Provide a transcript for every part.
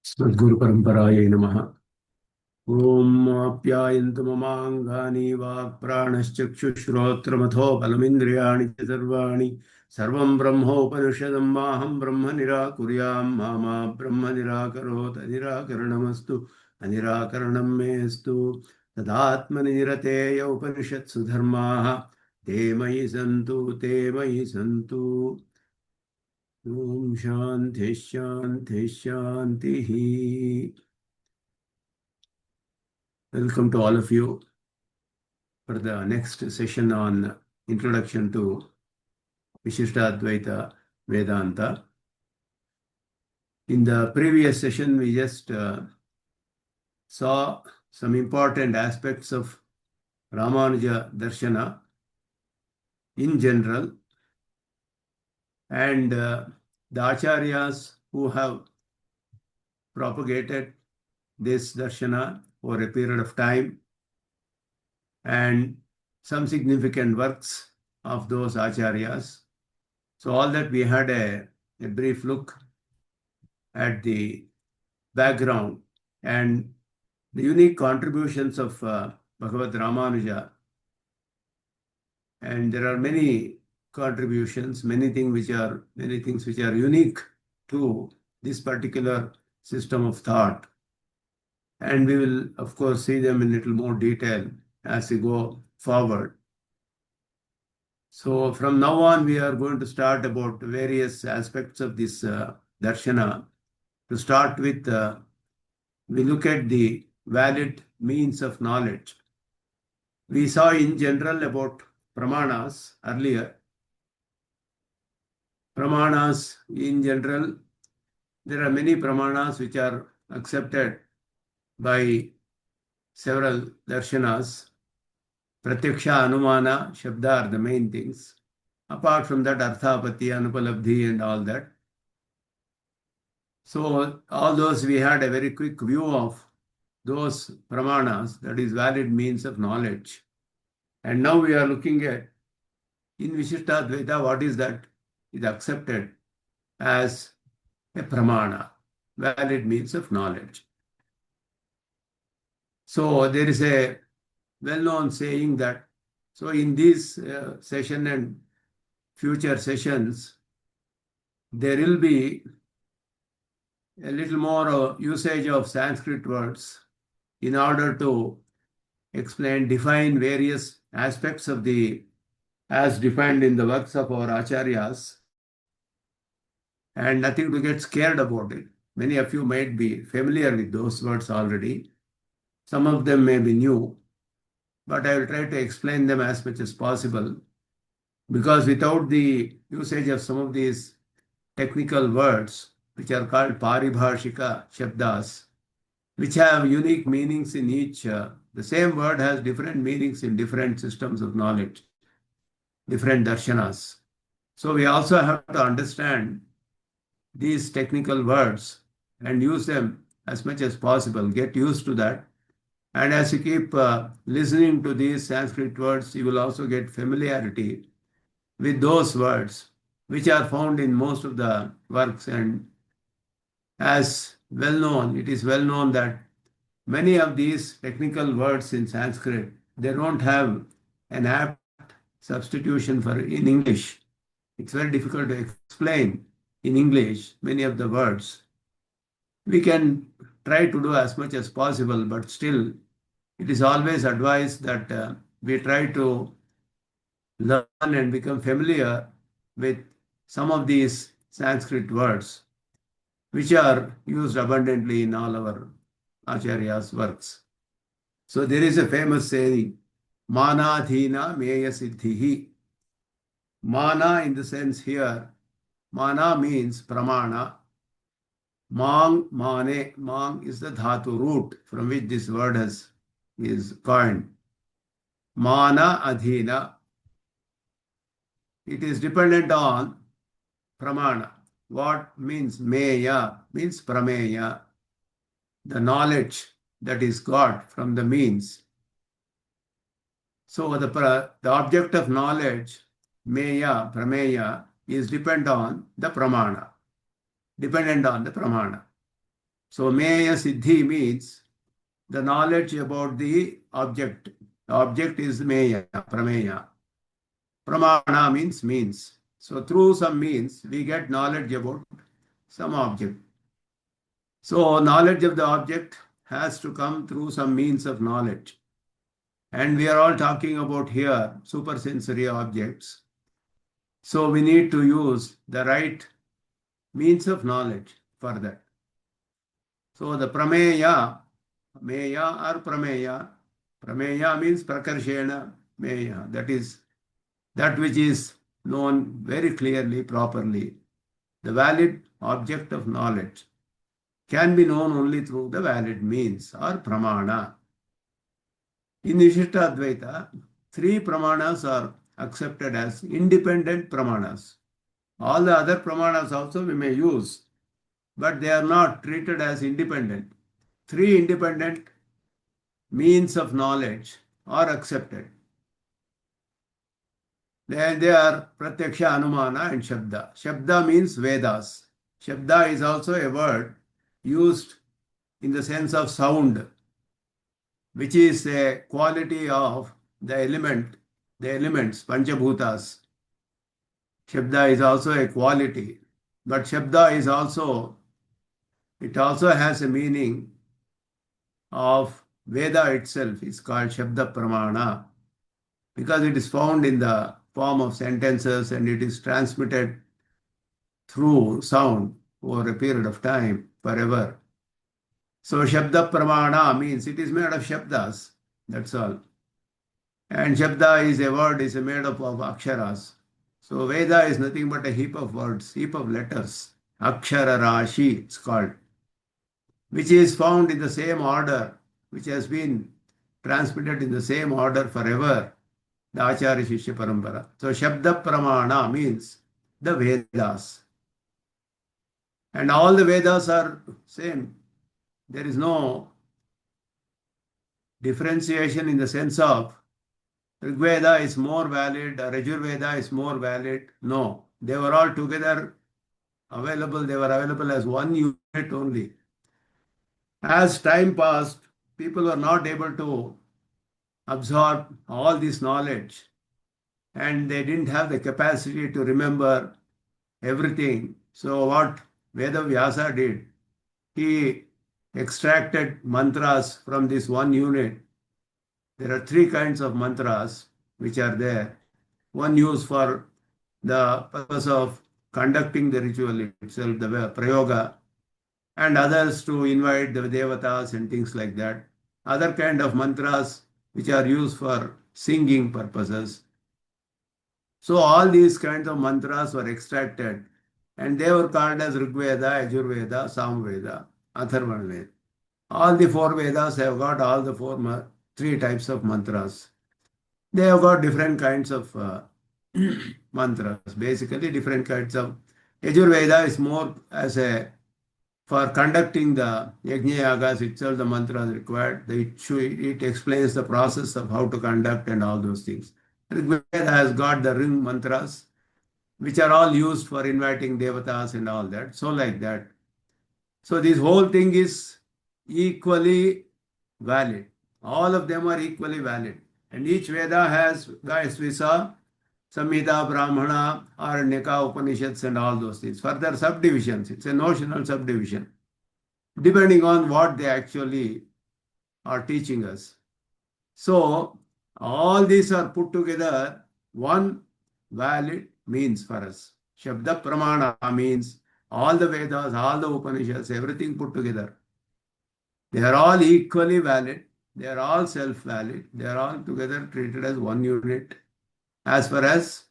Sadguru Paramparaye Namaha. Om Apyayantu Mamangani Vak Pranaschakshushrotramatho Balamindriyani Sarvani Sarvam Brahmopanishadam Maham Brahma Nirakuryam Mama Brahma Nirakarot Nirakaranastu Anirakaranam Mestu Tadatmani Nirateya Upanishatsu Dharmaha Te Mayi Santu Te Mayi Santu Om Shanti Shanti Shanti. Welcome to all of you for the next session on Introduction to Vishistadvaita Vedanta. In the previous session, we just saw some important aspects of Ramanuja Darshana in general, and the Acharyas who have propagated this Darshana for a period of time, and some significant works of those Acharyas. So all that we had a brief look at the background and the unique contributions of Bhagavad Ramanuja. And there are many contributions, many things which are unique to this particular system of thought. And we will, of course, see them in little more detail as we go forward. So from now on, we are going to start about various aspects of this darshana. To start with, we look at the valid means of knowledge. We saw in general about pramanas earlier. Pramanas in general, there are many pramanas which are accepted by several darshanas. Pratyaksha, Anumana, Shabda are the main things. Apart from that, Arthapati, Anupalabdhi and all that. So all those we had a very quick view of those pramanas, that is valid means of knowledge. And now we are looking at in Vishistadvaita, what is that is accepted as a pramana, valid means of knowledge. So there is a well-known saying that, so in this session and future sessions, there will be a little more usage of Sanskrit words in order to explain, define various aspects of as defined in the works of our acharyas, and nothing to get scared about it. Many of you might be familiar with those words already. Some of them may be new, but I will try to explain them as much as possible, because without the usage of some of these technical words, which are called paribhashika shabdas, which have unique meanings in each, the same word has different meanings in different systems of knowledge, different darshanas. So we also have to understand these technical words and use them as much as possible, get used to that. And as you keep listening to these Sanskrit words, you will also get familiarity with those words, which are found in most of the works. And as well known, it is well known that many of these technical words in Sanskrit, they don't have an apt substitution for in English. It's very difficult to explain in English many of the words. We can try to do as much as possible, but still it is always advised that we try to learn and become familiar with some of these Sanskrit words, which are used abundantly in all our Acharya's works. So there is a famous saying, Manadhina Meya Siddhihi. Mana in the sense here, mana means pramana. Mang, mane, mang is the dhatu root from which this word is coined. Mana adhina. It is dependent on pramana. What means meya means prameya, the knowledge that is got from the means. So the object of knowledge, meya, prameya, is dependent on the pramana. So Meya Siddhi means the knowledge about the object. The object is Meya, Prameya. Pramana means. So through some means, we get knowledge about some object. So knowledge of the object has to come through some means of knowledge. And we are all talking about here supersensory objects. So we need to use the right means of knowledge for that. So the prameya, meya or prameya, prameya means prakarshena meya. That is that which is known very clearly, properly. The valid object of knowledge can be known only through the valid means or pramana. In Vishistadvaita, three pramanas are accepted as independent pramanas. All the other pramanas also we may use, but they are not treated as independent. Three independent means of knowledge are accepted. They are Pratyaksha, Anumana and Shabda. Shabda means Vedas. Shabda is also a word used in the sense of sound, which is a quality of the elements, Panchabhutas. Shabda is also a quality, but Shabda is also, it also has a meaning of Veda itself. It's called Shabda Pramana because it is found in the form of sentences and it is transmitted through sound over a period of time, forever. So Shabda Pramana means it is made of Shabdas, that's all. And Shabda is a word, is made up of Aksharas. So Veda is nothing but a heap of words, heap of letters. Akshara Rashi, it's called, which is found in the same order, which has been transmitted in the same order forever, the Acharya Shishya Parampara. So Shabda Pramana means the Vedas. And all the Vedas are same. There is no differentiation in the sense of Rigveda is more valid or Yajurveda is more valid. No, they were all together available. They were available as one unit only. As time passed, people were not able to absorb all this knowledge and they didn't have the capacity to remember everything. So what Veda Vyasa did, he extracted mantras from this one unit. There are three kinds of mantras which are there. One used for the purpose of conducting the ritual itself, the prayoga, and others to invite the devatas and things like that. Other kind of mantras which are used for singing purposes. So all these kinds of mantras were extracted and they were called as Rigveda, Yajurveda, Samveda, Atharvana Veda. All the four Vedas have got all the three types of mantras. They have got different kinds of mantras. Basically, different kinds of. Yajurveda is more as a for conducting the yajna yagas itself. The mantra is required. It explains the process of how to conduct and all those things. Rigveda has got the ring mantras, which are all used for inviting devatas and all that. So like that. So this whole thing is equally valid. All of them are equally valid. And each Veda has, guys, we saw Samhita, Brahmana, Aranyaka, Upanishads and all those things. Further subdivisions. It's a notional subdivision. Depending on what they actually are teaching us. So all these are put together, one valid means for us. Shabda Pramana means all the Vedas, all the Upanishads, everything put together. They are all equally valid. They are all self-valid. They are all together treated as one unit as far as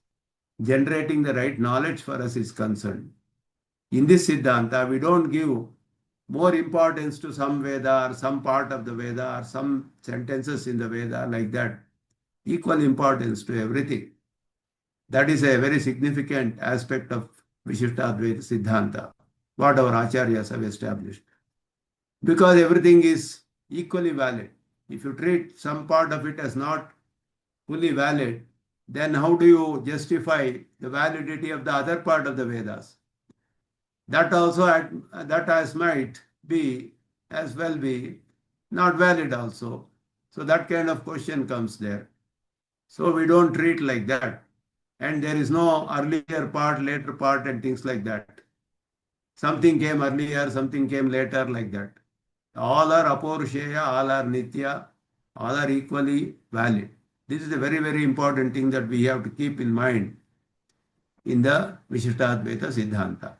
generating the right knowledge for us is concerned. In this Siddhanta, we don't give more importance to some Veda or some part of the Veda or some sentences in the Veda like that. Equal importance to everything. That is a very significant aspect of Vishistadvaita Siddhanta, what our Acharyas have established. Because everything is equally valid. If you treat some part of it as not fully valid, then how do you justify the validity of the other part of the Vedas? That also, that as might be as well be not valid also. So that kind of question comes there. So we don't treat like that. And there is no earlier part, later part, and things like that. Something came earlier, something came later, like that. All are aporusheya, all are nitya, all are equally valid. This is a very, very important thing that we have to keep in mind in the Vishistadvaita Siddhanta.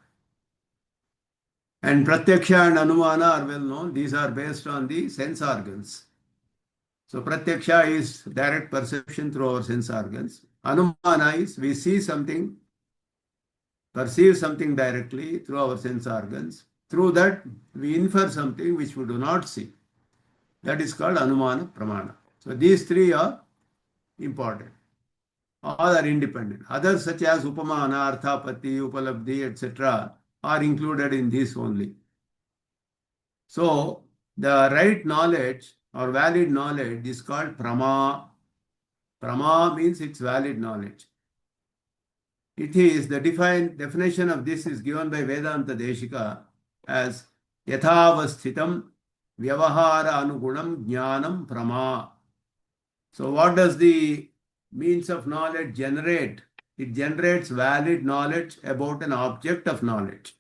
And Pratyaksha and Anumana are well known. These are based on the sense organs. So Pratyaksha is direct perception through our sense organs. Anumana is we see something, perceive something directly through our sense organs. Through that, we infer something which we do not see. That is called Anumana Pramana. So these three are important. All are independent. Others such as Upamana, Arthapati, Upalabdhi, etc. are included in this only. So the right knowledge or valid knowledge is called Prama. Prama means it's valid knowledge. It is the definition of this is given by Vedanta Deshika as Yathavasthitam Vyavahara Anugunam Jnanam Prama. So what does the means of knowledge generate? It generates valid knowledge about an object of knowledge.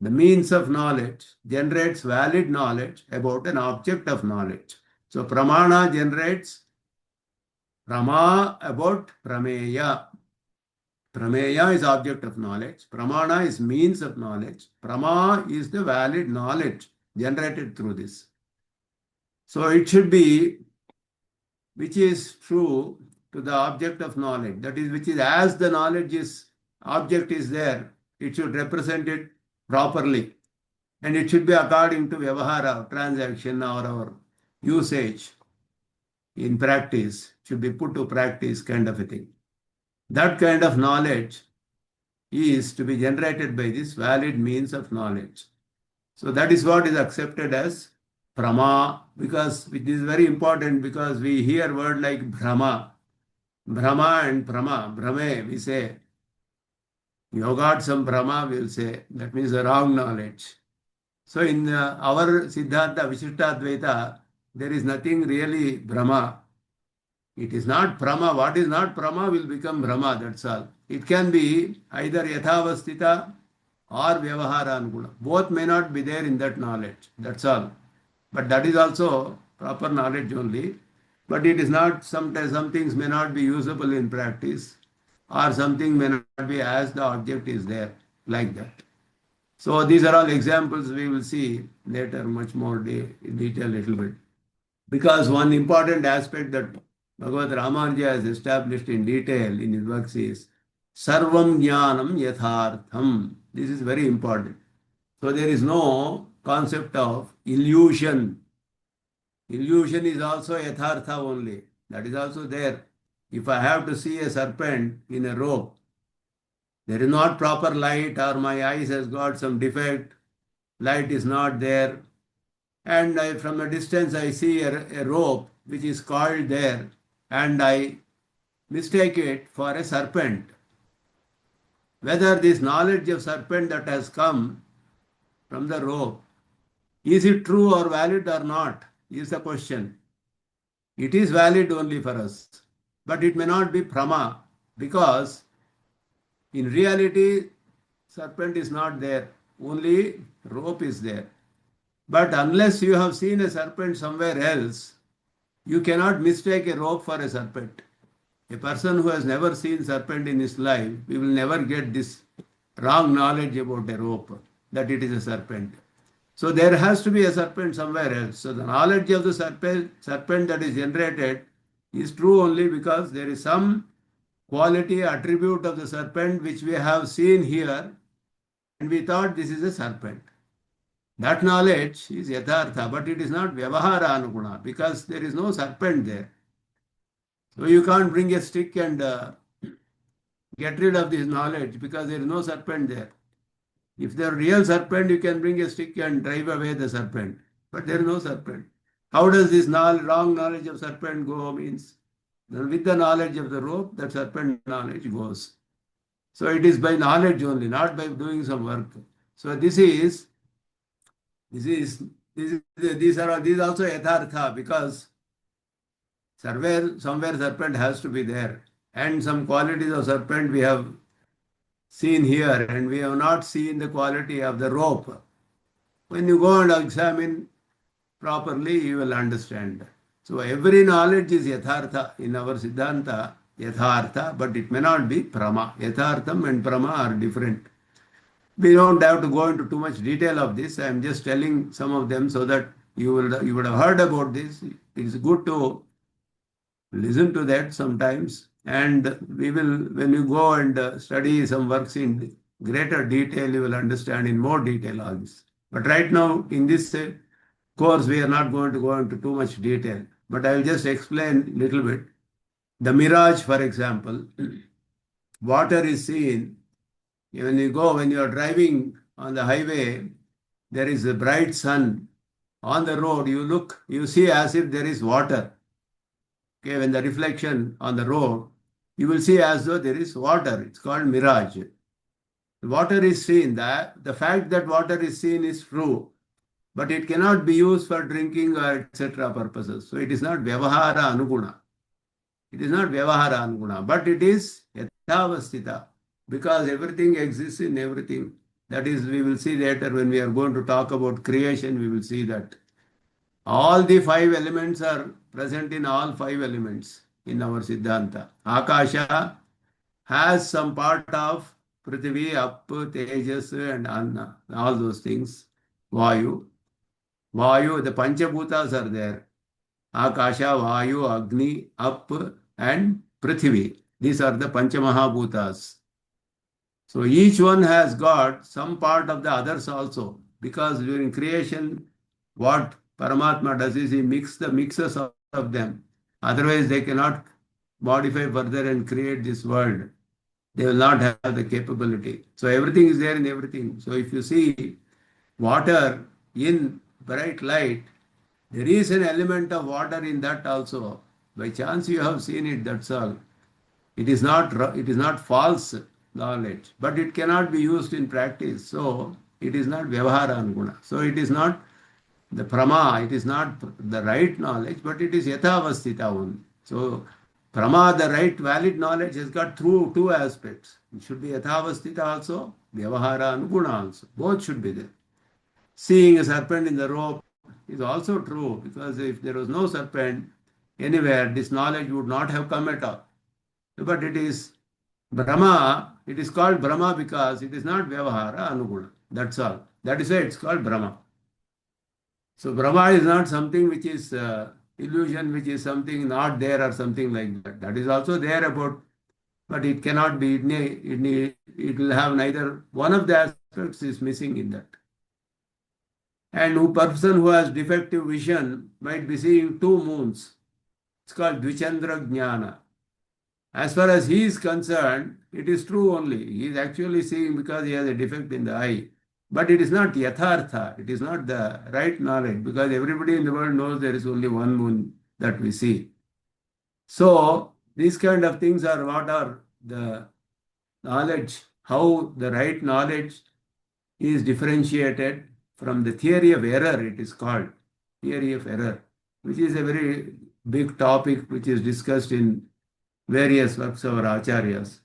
The means of knowledge generates valid knowledge about an object of knowledge. So Pramana generates Prama about Prameya. Prameya is object of knowledge. Pramana is means of knowledge. Prama is the valid knowledge generated through this. So it should be which is true to the object of knowledge. That is, which is as the knowledge is, object is there, it should represent it properly. And it should be according to Vyavahara, transaction or our usage in practice, should be put to practice kind of a thing. That kind of knowledge is to be generated by this valid means of knowledge. So that is what is accepted as Prama, because it is very important because we hear word like Brahma. Brahma and Prama. Brahme, we say. You got some Brahma, we will say. That means the wrong knowledge. So in our Siddhanta, Vishistadvaita, there is nothing really Brahma. It is not Prama. What is not Prama will become Brahma, that's all. It can be either Yathavastita or Vyavahara Anuguna. Both may not be there in that knowledge, that's all. But that is also proper knowledge only. But it is not, sometimes some things may not be usable in practice, or something may not be as the object is there, like that. So these are all examples we will see later much more in detail a little bit. Because one important aspect that Bhagavad Ramanuja has established in detail in his works is Sarvam Jnanam Yathartham. This is very important. So there is no concept of illusion. Illusion is also Yathartha only. That is also there. If I have to see a serpent in a rope, there is not proper light or my eyes has got some defect, light is not there, and from a distance I see a rope which is coiled there and I mistake it for a serpent. Whether this knowledge of serpent that has come from the rope, is it true or valid or not, is the question. It is valid only for us, but it may not be Prama, because in reality serpent is not there, only rope is there. But unless you have seen a serpent somewhere else, you cannot mistake a rope for a serpent. A person who has never seen serpent in his life, we will never get this wrong knowledge about a rope, that it is a serpent. So there has to be a serpent somewhere else. So the knowledge of the serpent that is generated is true only because there is some quality, attribute of the serpent which we have seen here and we thought this is a serpent. That knowledge is Yathartha, but it is not Vyavahara Anuguna because there is no serpent there. So you can't bring a stick and get rid of this knowledge because there is no serpent there. If there are real serpent, you can bring a stick and drive away the serpent, but there is no serpent. How does this wrong knowledge of serpent go? Means with the knowledge of the rope, that serpent knowledge goes. So it is by knowledge only, not by doing some work. So this is This is these also yathartha, because somewhere serpent has to be there, and some qualities of serpent we have seen here, and we have not seen the quality of the rope. When you go and examine properly, you will understand. So every knowledge is yathartha in our Siddhanta, yathartha, but it may not be prama. Yathartham and prama are different. We don't have to go into too much detail of this. I am just telling some of them so that you would have heard about this. It is good to listen to that sometimes, and we will, when you go and study some works in greater detail, you will understand in more detail all this. But right now, in this course, we are not going to go into too much detail, but I will just explain a little bit. The mirage, for example, water is seen. When you are driving on the highway, there is a bright sun on the road. You see as if there is water. Okay, when the reflection on the road, you will see as though there is water. It's called mirage. Water is seen. The fact that water is seen is true, but it cannot be used for drinking or etc. purposes. So it is not vyavahara anuguna. It is not vyavahara anuguna, but it is yathavastita, because everything exists in everything. That is, we will see later when we are going to talk about creation, we will see that all the five elements are present in all five elements in our Siddhanta. Akasha has some part of Prithvi, Up, Tejas, and Anna, all those things. Vayu. The Panchabhutas are there. Akasha, Vayu, Agni, Up, and Prithvi. These are the Panchamahabhutas. So each one has got some part of the others also, because during creation, what Paramatma does is he mixes of them. Otherwise, they cannot modify further and create this world. They will not have the capability. So everything is there in everything. So if you see water in bright light, there is an element of water in that also. By chance you have seen it, that's all. It is not false knowledge, but it cannot be used in practice. So it is not vyavahara anuguna. So it is not the prama, it is not the right knowledge, but it is yathavastita only. So prama, the right valid knowledge, has got two aspects. It should be yathavastita also, vyavahara anuguna also. Both should be there. Seeing a serpent in the rope is also true, because if there was no serpent anywhere, this knowledge would not have come at all. But it is Brahma, it is called Brahma because it is not Vyavahara Anuguna. That's all. That is why it's called Brahma. So Brahma is not something which is illusion, which is something not there or something like that. That is also there about, but it cannot be, it will have neither, one of the aspects is missing in that. And a person who has defective vision might be seeing two moons. It's called Dvichandra Jnana. As far as he is concerned, it is true only. He is actually seeing because he has a defect in the eye. But it is not yathartha. It is not the right knowledge, because everybody in the world knows there is only one moon that we see. So these kind of things are what are the knowledge, how the right knowledge is differentiated from the theory of error, it is called theory of error, which is a very big topic which is discussed in various works of our acharyas.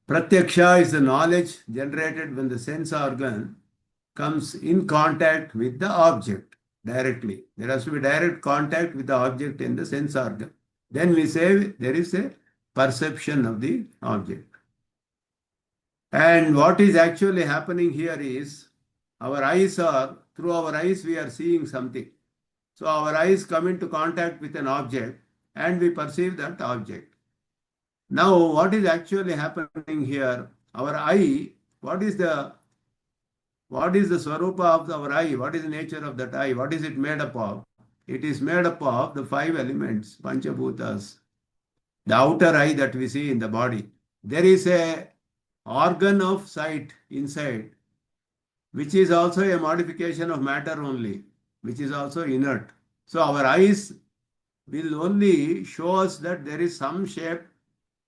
Pratyaksha is the knowledge generated when the sense organ comes in contact with the object directly. There has to be direct contact with the object in the sense organ. Then we say there is a perception of the object. And what is actually happening here is through our eyes we are seeing something. So our eyes come into contact with an object and we perceive that object. Now what is actually happening here? Our eye, what is the swarupa of our eye? What is the nature of that eye? What is it made up of? It is made up of the five elements, Panchabhutas. The outer eye that we see in the body. There is a organ of sight inside, which is also a modification of matter only, which is also inert. So our eyes will only show us that there is some shape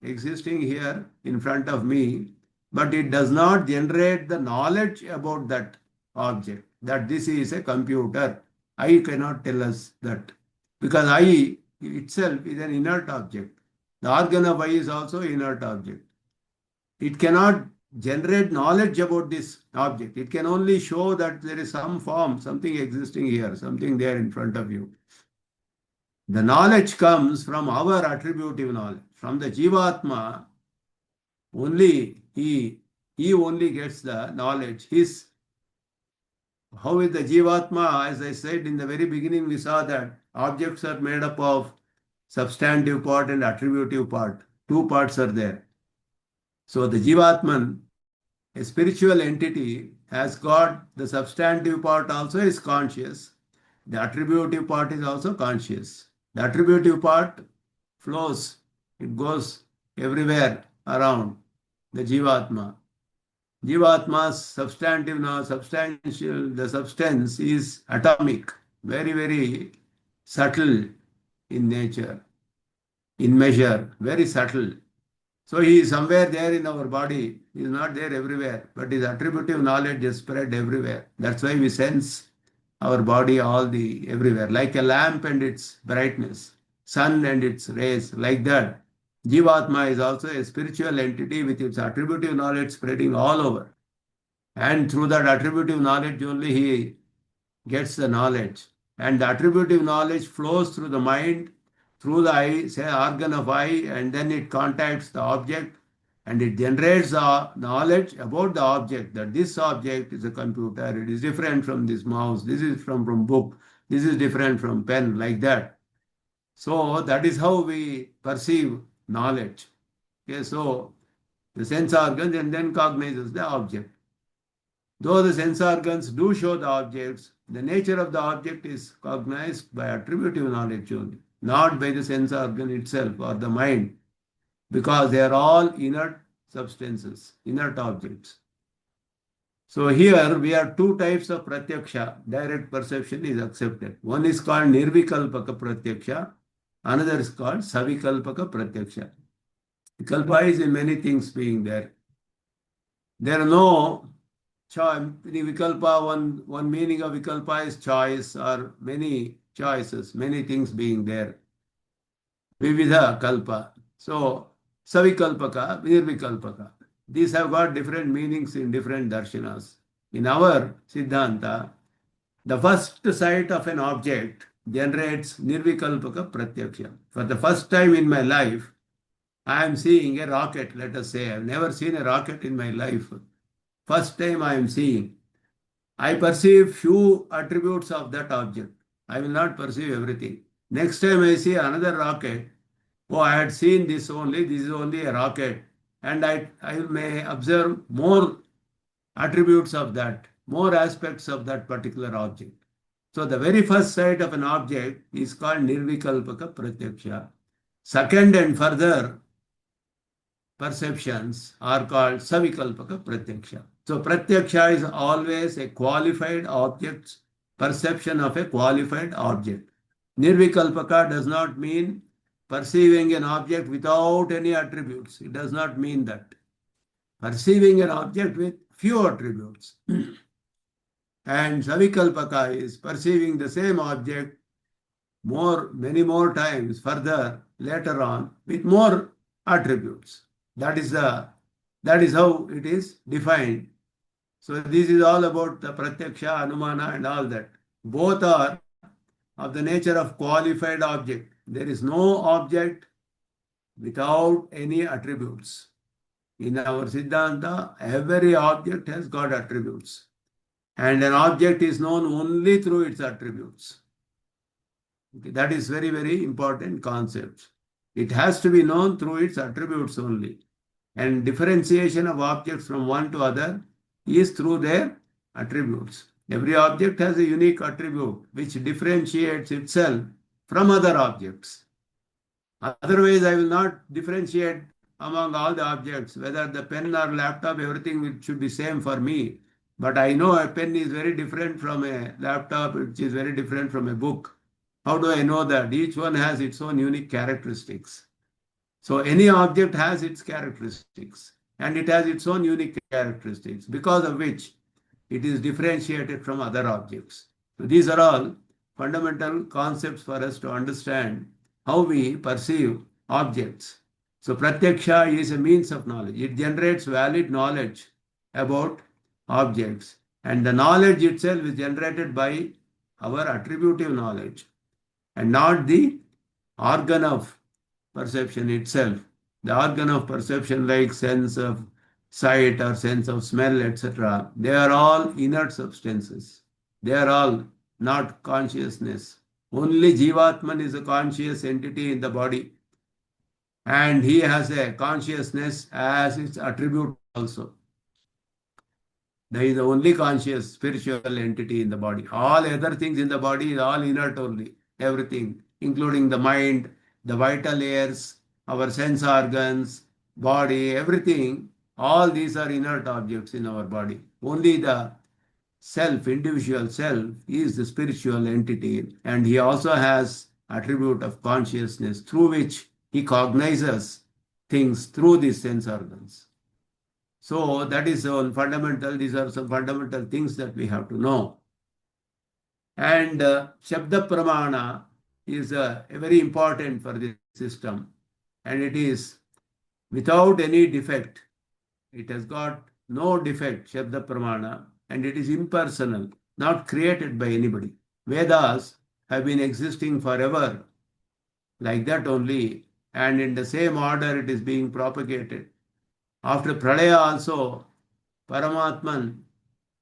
existing here in front of me, but it does not generate the knowledge about that object. that this is a computer. I cannot tell us that, because I itself is an inert object. The organ of I is also inert object. It cannot generate knowledge about this object. It can only show that there is some form, something existing here, something there in front of you. The knowledge comes from our attributive knowledge. From the Jivatma, only he only gets the knowledge. How is the Jivatma? As I said in the very beginning, we saw that objects are made up of substantive part and attributive part. Two parts are there. So the Jivatman, a spiritual entity, has got the substantive part also is conscious. The attributive part is also conscious. The attributive part flows, it goes everywhere around the Jivatma. Jivatma's substantive now, substantial, the substance is atomic, very, very subtle in nature, in measure, very subtle. So he is somewhere there in our body. He is not there everywhere, but his attributive knowledge is spread everywhere. That's why we sense our body everywhere, like a lamp and its brightness, sun and its rays, like that. Jivatma is also a spiritual entity with its attributive knowledge spreading all over. And through that attributive knowledge only he gets the knowledge. And the attributive knowledge flows through the mind, through the eye, say organ of eye, and then it contacts the object and it generates the knowledge about the object, that this object is a computer, it is different from this mouse, this is from book, this is different from pen, like that. So that is how we perceive knowledge. Okay, so the sense organs and then cognizes the object. Though the sense organs do show the objects, the nature of the object is cognized by attributive knowledge only, not by the sense organ itself or the mind, because they are all inert substances, inert objects. So here we have two types of pratyaksha. Direct perception is accepted. One is called nirvikalpaka pratyaksha, another is called savikalpaka pratyaksha. Kalpa is in many things being there. There are no vikalpa, one meaning of vikalpa is choice or many choices, many things being there. Vividha kalpa. So, savikalpaka, nirvikalpaka. These have got different meanings in different darshanas. In our Siddhanta, the first sight of an object generates nirvikalpaka pratyaksha. For the first time in my life, I am seeing a rocket, let us say. I have never seen a rocket in my life. First time I am seeing. I perceive few attributes of that object. I will not perceive everything. Next time I see another rocket. Oh, I had seen this only. This is only a rocket. And I may observe more attributes of that, more aspects of that particular object. So the very first sight of an object is called nirvikalpaka pratyaksha. Second and further perceptions are called savikalpaka pratyaksha. So pratyaksha is always a qualified object's perception of a qualified object. Nirvikalpaka does not mean perceiving an object without any attributes. It does not mean that. Perceiving an object with few attributes. And savikalpaka is perceiving the same object many more times further later on with more attributes. That is how it is defined. So this is all about the pratyaksha, anumana and all that. Both are of the nature of qualified object. There is no object without any attributes. In our Siddhanta, every object has got attributes. And an object is known only through its attributes. Okay, that is very, very important concept. It has to be known through its attributes only. And differentiation of objects from one to other is through their attributes. Every object has a unique attribute which differentiates itself from other objects. Otherwise, I will not differentiate among all the objects, whether the pen or laptop, everything should be same for me. But I know a pen is very different from a laptop, which is very different from a book. How do I know that? Each one has its own unique characteristics. So any object has its characteristics and it has its own unique characteristics, because of which it is differentiated from other objects. So these are all fundamental concepts for us to understand how we perceive objects. So pratyaksha is a means of knowledge. It generates valid knowledge about objects. And the knowledge itself is generated by our attributive knowledge and not the organ of perception itself. The organ of perception, like sense of sight or sense of smell, etc., they are all inert substances. They are all not consciousness. Only Jivatman is a conscious entity in the body, and he has a consciousness as its attribute also. There is the only conscious spiritual entity in the body. All other things in the body is all inert only. Everything, including the mind, the vital layers, our sense organs, body, everything, all these are inert objects in our body. Only the self, individual self, is the spiritual entity, and he also has attribute of consciousness through which he cognizes things through these sense organs. So that is one fundamental, these are some fundamental things that we have to know. And Shabda Pramana is very important for this system, and it is without any defect. It has got no defect, Shabda Pramana, and it is impersonal, not created by anybody. Vedas have been existing forever, like that only, and in the same order it is being propagated. After Pralaya also, Paramatman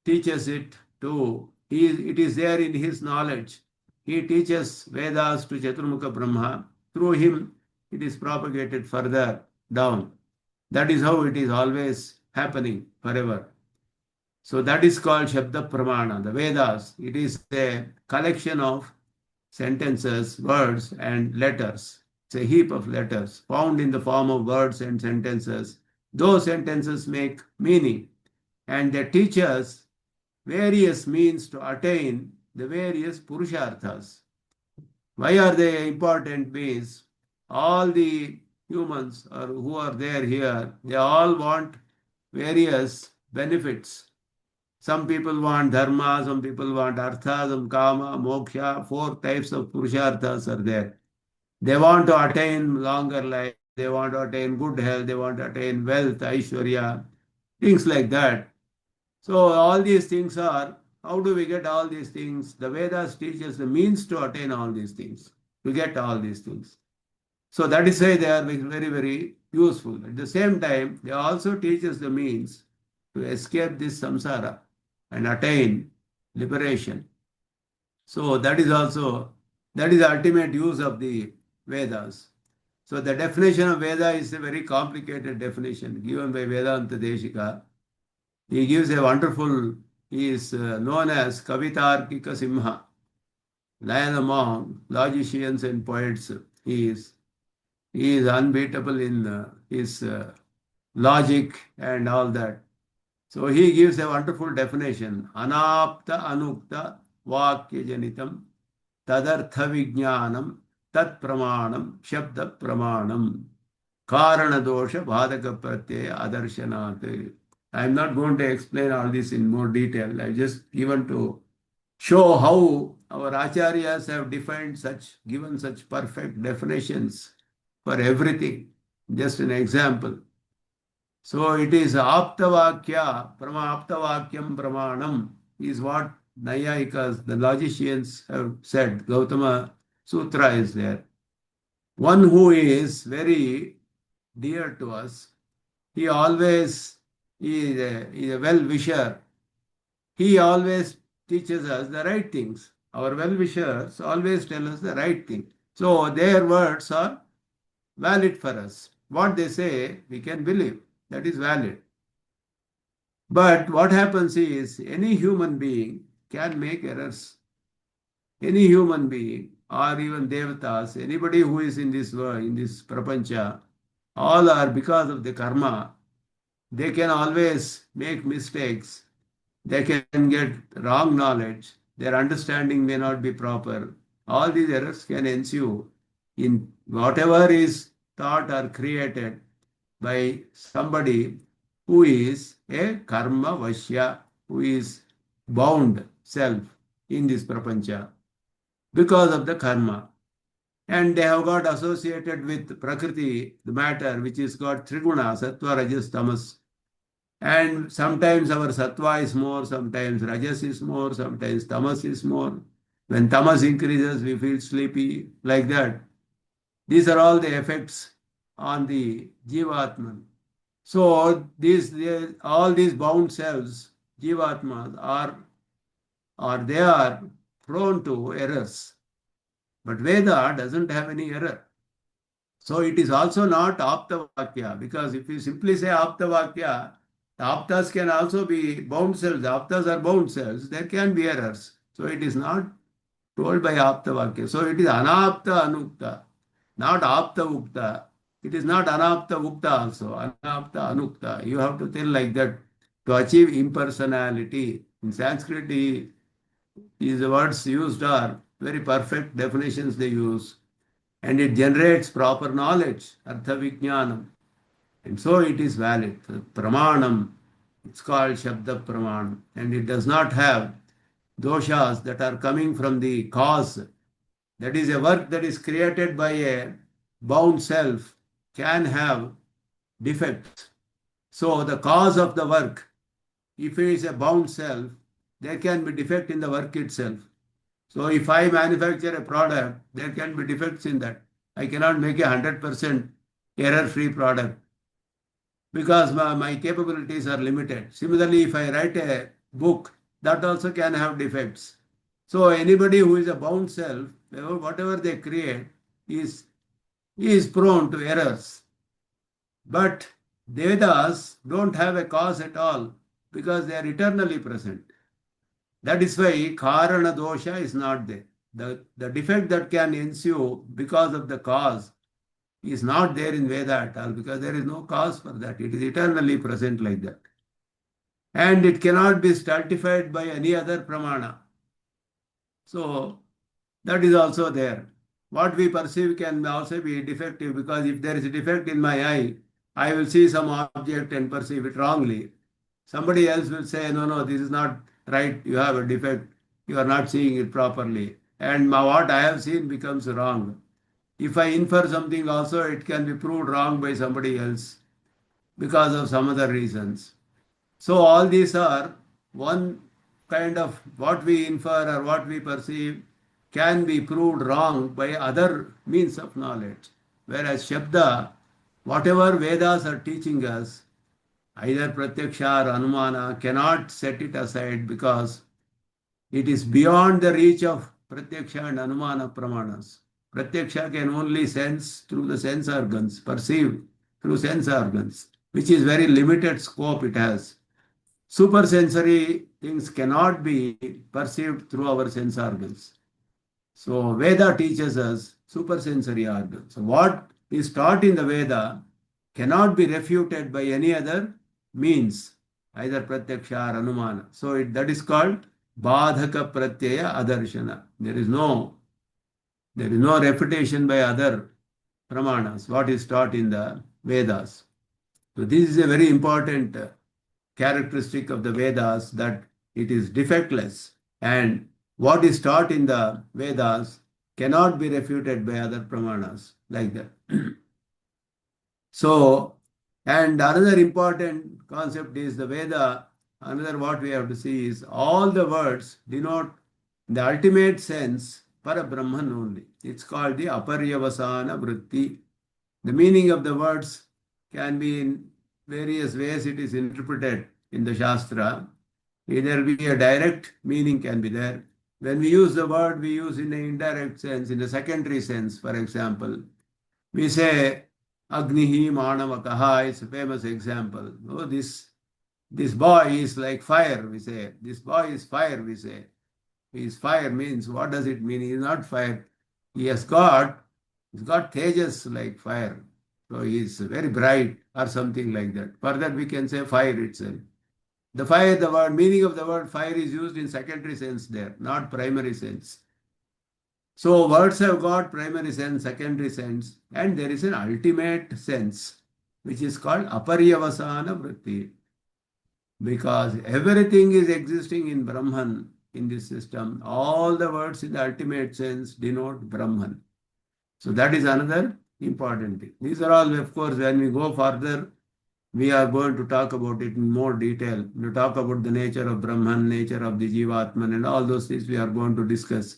teaches it to, it is there in his knowledge. He teaches Vedas to Chaturmukha Brahma. Through him, it is propagated further down. That is how it is always happening forever. So that is called Shabda Pramana, the Vedas. It is a collection of sentences, words, and letters. It's a heap of letters found in the form of words and sentences. Those sentences make meaning, and they teach us various means to attain the various purusharthas. Why are they important means? All the humans who are there here, they all want various benefits. Some people want dharma, some people want artha, some kama, moksha. 4 types of purusharthas are there. They want to attain longer life, they want to attain good health, they want to attain wealth, aishwarya, things like that. So all these things are, how do we get all these things? The Vedas teach us the means to attain all these things, to get all these things. So that is why they are very, very useful. At the same time, they also teach us the means to escape this samsara and attain liberation. So that is also, that is the ultimate use of the Vedas. So the definition of Veda is a very complicated definition given by Vedanta Deshika. He gives a wonderful, he is known as Kavitarkika Simha, lion among logicians and poets. He is unbeatable in his logic and all that. So he gives a wonderful definition. Anapta anukta vakya janitam tadartha vijnanam tat pramanam shabda pramanam karana dosha bhadaka pratyaya adarshanath. I am not going to explain all this in more detail. I just given to show how our acharyas have defined such, given such perfect definitions for everything. Just an example. So it is aptavakya, aptavakyam pramanam is what Nayayikas, the logicians, have said. Gautama Sutra is there. One who is very dear to us, he always is a well-wisher. He always teaches us the right things. Our well-wishers always tell us the right thing. So their words are valid for us. What they say, we can believe. That is valid. But what happens is, any human being can make errors. Any human being, or even devatas, anybody who is in this world, in this prapancha, all are because of the karma. They can always make mistakes. They can get wrong knowledge. Their understanding may not be proper. All these errors can ensue in whatever is thought or created by somebody who is a karma vashya, who is bound self in this prapancha because of the karma. And they have got associated with Prakriti, the matter, which is got Triguna, Sattva, Rajas, Tamas. And sometimes our Sattva is more, sometimes Rajas is more, sometimes Tamas is more. When Tamas increases, we feel sleepy, like that. These are all the effects on the Jivatman. So all these bound selves, Jivatmas, they are prone to errors. But Veda doesn't have any error. So it is also not Aptavakya, because if you simply say Aptavakya, the Aptas can also be bound cells. The Aptas are bound cells. There can be errors. So it is not told by Aptavakya. So it is Anapta Anukta, not Apta Ukta. It is not Anapta Ukta also. Anapta Anukta. You have to tell like that to achieve impersonality. In Sanskrit, these words used are very perfect definitions they use. And it generates proper knowledge, Artha Vijnanam. And so it is valid. Pramanam, it's called Shabda Pramanam. And it does not have doshas that are coming from the cause. That is, a work that is created by a bound self can have defects. So the cause of the work, if it is a bound self, there can be defect in the work itself. So if I manufacture a product, there can be defects in that. I cannot make a 100% error-free product because my capabilities are limited. Similarly, if I write a book, that also can have defects. So anybody who is a bound self, whatever they create, is prone to errors. But Vedas don't have a cause at all because they are eternally present. That is why Karana dosha is not there. The defect that can ensue because of the cause is not there in Veda at all because there is no cause for that. It is eternally present like that. And it cannot be stultified by any other pramana. So that is also there. What we perceive can also be defective because if there is a defect in my eye, I will see some object and perceive it wrongly. Somebody else will say, no, this is not right. You have a defect. You are not seeing it properly. And what I have seen becomes wrong. If I infer something also, it can be proved wrong by somebody else because of some other reasons. So all these are one kind of what we infer or what we perceive can be proved wrong by other means of knowledge. Whereas Shabda, whatever Vedas are teaching us, either Pratyaksha or Anumana, cannot set it aside because it is beyond the reach of Pratyaksha and Anumana Pramanas. Pratyaksha can only sense through the sense organs, perceive through sense organs, which is very limited scope it has. Supersensory things cannot be perceived through our sense organs. So Veda teaches us supersensory organs. So what is taught in the Veda cannot be refuted by any other means, either Pratyaksha or Anumana. So that is called Badhaka Pratyaya Adarshana. There is no refutation by other pramanas, what is taught in the Vedas. So this is a very important characteristic of the Vedas, that it is defectless, and what is taught in the Vedas cannot be refuted by other pramanas like that. So, and another important concept is the Veda. Another what we have to see is all the words denote the ultimate sense para Brahman only. It's called the Aparyavasana Vritti. The meaning of the words can be in various ways it is interpreted in the Shastra. Either be a direct meaning can be there. When we use the word, we use in an indirect sense, in a secondary sense, for example. We say Agnihi Manavakaha is a famous example. Oh, this boy is like fire, we say. This boy is fire, we say. He is fire means, what does it mean? He is not fire. He's got tejas like fire. So he is very bright or something like that. For that we can say fire itself. The fire, the word meaning of the word fire is used in secondary sense there, not primary sense. So words have got primary sense, secondary sense, and there is an ultimate sense, which is called Aparyavasana Vritti. because everything is existing in Brahman in this system. All the words in the ultimate sense denote Brahman. So that is another important thing. These are all, of course, when we go further, we are going to talk about it in more detail. We talk about the nature of Brahman, nature of the Jivatman, and all those things we are going to discuss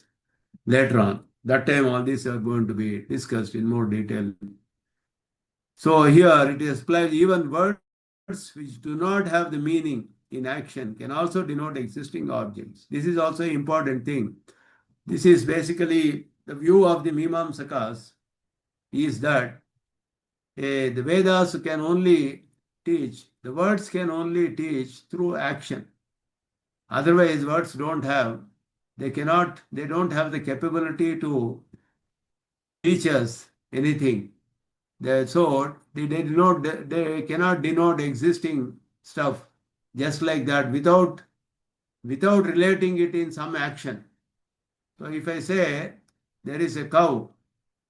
later on. That time, all these are going to be discussed in more detail. So here it is applied even words which do not have the meaning in action can also denote existing objects. This is also an important thing. This is basically the view of the Mimamsakas is that the Vedas can only teach, the words can only teach through action. Otherwise, words don't have, they don't have the capability to teach us anything. So they cannot denote existing stuff just like that without relating it in some action. So if I say there is a cow,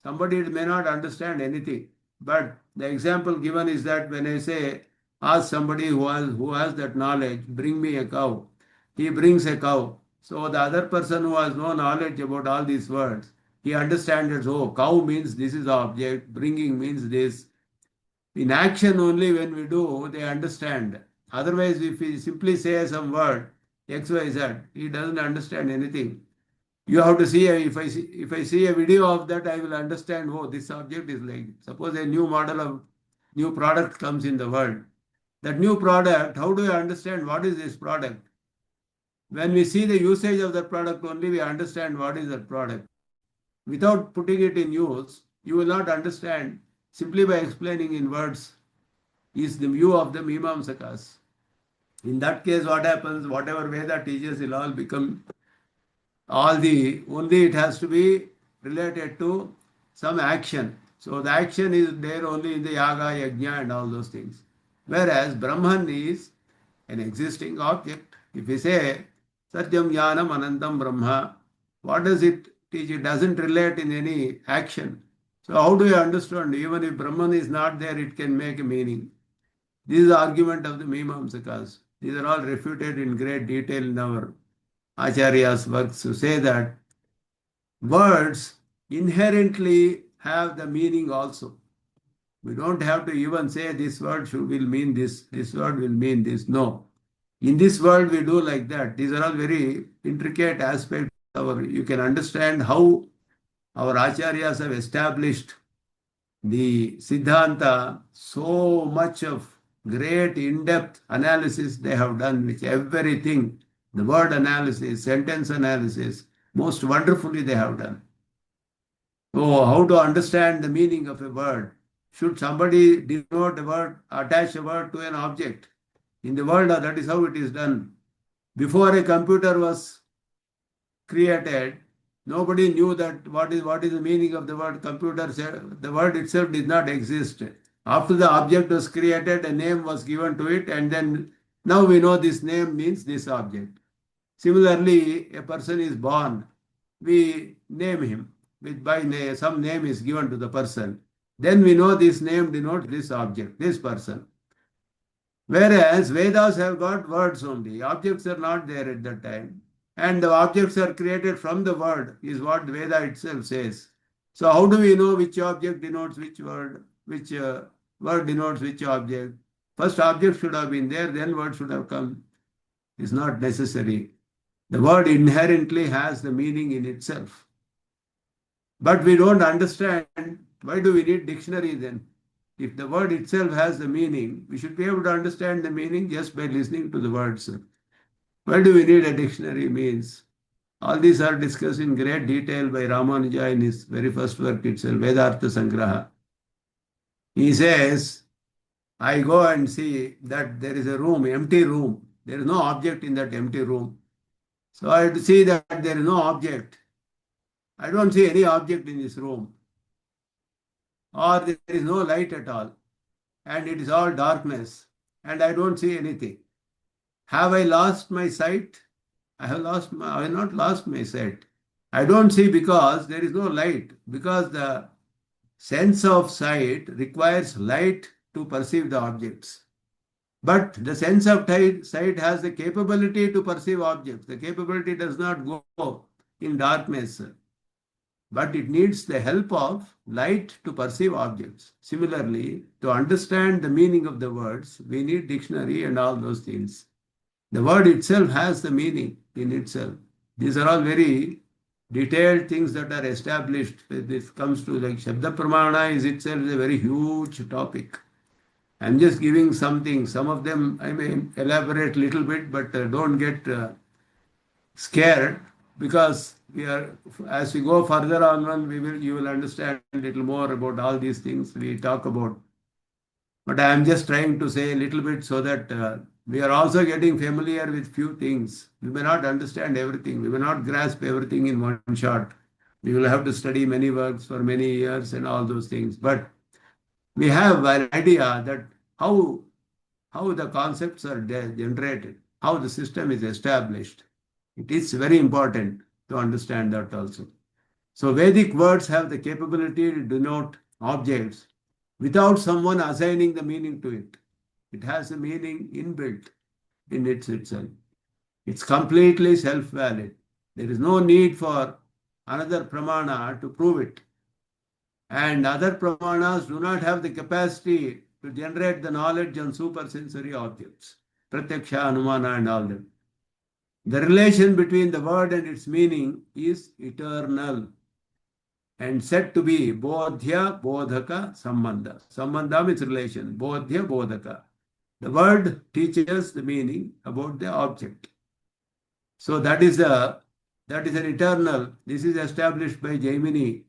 somebody may not understand anything. But the example given is that when I say, ask somebody who has that knowledge, bring me a cow. He brings a cow. So the other person who has no knowledge about all these words, he understands that, oh, cow means this is the object, bringing means this. In action only when we do, they understand. Otherwise, if we simply say some word, X, Y, Z, he doesn't understand anything. You have to see, if I see a video of that, I will understand, oh, this object is like, suppose a new model of new product comes in the world. That new product, how do I understand what is this product? When we see the usage of that product only, we understand what is that product. Without putting it in use, you will not understand simply by explaining in words is the view of the Mimamsakas. In that case, what happens, whatever Veda teaches will all become only it has to be related to some action. So the action is there only in the yaga, yajna and all those things. Whereas Brahman is an existing object. If we say Satyam Jnanam Anantam Brahma, what does it teach? It doesn't relate in any action. So how do you understand? Even if Brahman is not there, it can make a meaning. This is the argument of the Mimamsakas. These are all refuted in great detail in our Acharya's works to say that words inherently have the meaning also. We don't have to even say this word will mean this word will mean this. No. In this world, we do like that. These are all very intricate aspects. You can understand how our Acharyas have established the Siddhanta, so much of great in-depth analysis they have done, which everything, the word analysis, sentence analysis, most wonderfully they have done. So how to understand the meaning of a word? Should somebody denote a word, attach a word to an object? In the world, that is how it is done. Before a computer was created, nobody knew that what is the meaning of the word computer. The word itself did not exist. After the object was created, a name was given to it, and then now we know this name means this object. Similarly, a person is born, we name him by name, some name is given to the person. Then we know this name denotes this object, this person. Whereas Vedas have got words only, objects are not there at that time. And the objects are created from the word, is what Veda itself says. So how do we know which object denotes which word, which word denotes which object? First object should have been there, then word should have come. It's not necessary. The word inherently has the meaning in itself. But we don't understand, why do we need dictionary then? If the word itself has the meaning, we should be able to understand the meaning just by listening to the words. Why do we need a dictionary means? All these are discussed in great detail by Ramanuja in his very first work itself, Vedartha Sangraha. He says, I go and see that there is a room, empty room. There is no object in that empty room. So I see that there is no object. I don't see any object in this room. Or there is no light at all. And it is all darkness. And I don't see anything. Have I lost my sight? I have not lost my sight. I don't see because there is no light. Because the sense of sight requires light to perceive the objects. But the sense of sight has the capability to perceive objects. The capability does not go in darkness, but it needs the help of light to perceive objects. Similarly, to understand the meaning of the words, we need dictionary and all those things. The word itself has the meaning in itself. These are all very detailed things that are established. When this comes to like Shabda Pramana is itself a very huge topic. I'm just giving something. Some of them I may elaborate little bit, but don't get scared, because we are, as we go further on, you will understand a little more about all these things we talk about. But I am just trying to say a little bit so that we are also getting familiar with few things. We may not understand everything. We may not grasp everything in one shot. We will have to study many works for many years and all those things. But we have an idea that how how the concepts are generated, how the system is established. It is very important to understand that also. So Vedic words have the capability to denote objects without someone assigning the meaning to it. It has a meaning inbuilt in itself. It's completely self-valid. There is no need for another pramana to prove it. And other pramanas do not have the capacity to generate the knowledge on supersensory objects, pratyaksha, anumana, and all that. The relation between the word and its meaning is eternal and said to be bodhya, bodhaka, sambandha. Sambandha means relation. Bodhya, bodhaka. The word teaches the meaning about the object. So that is an eternal. This is established by Jaimini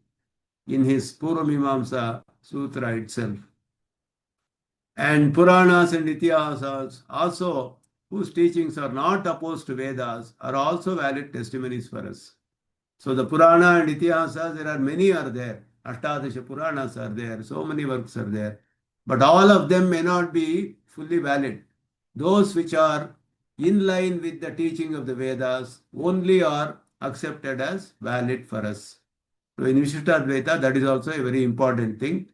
in his Purvamimamsa Sutra itself. And Puranas and Itihasas also, whose teachings are not opposed to Vedas, are also valid testimonies for us. So the Purana and Itihasas, there are many are there. Ashtadasha Puranas are there. So many works are there. But all of them may not be fully valid. Those which are in line with the teaching of the Vedas only are accepted as valid for us. So in Vishistadvaita, that is also a very important thing.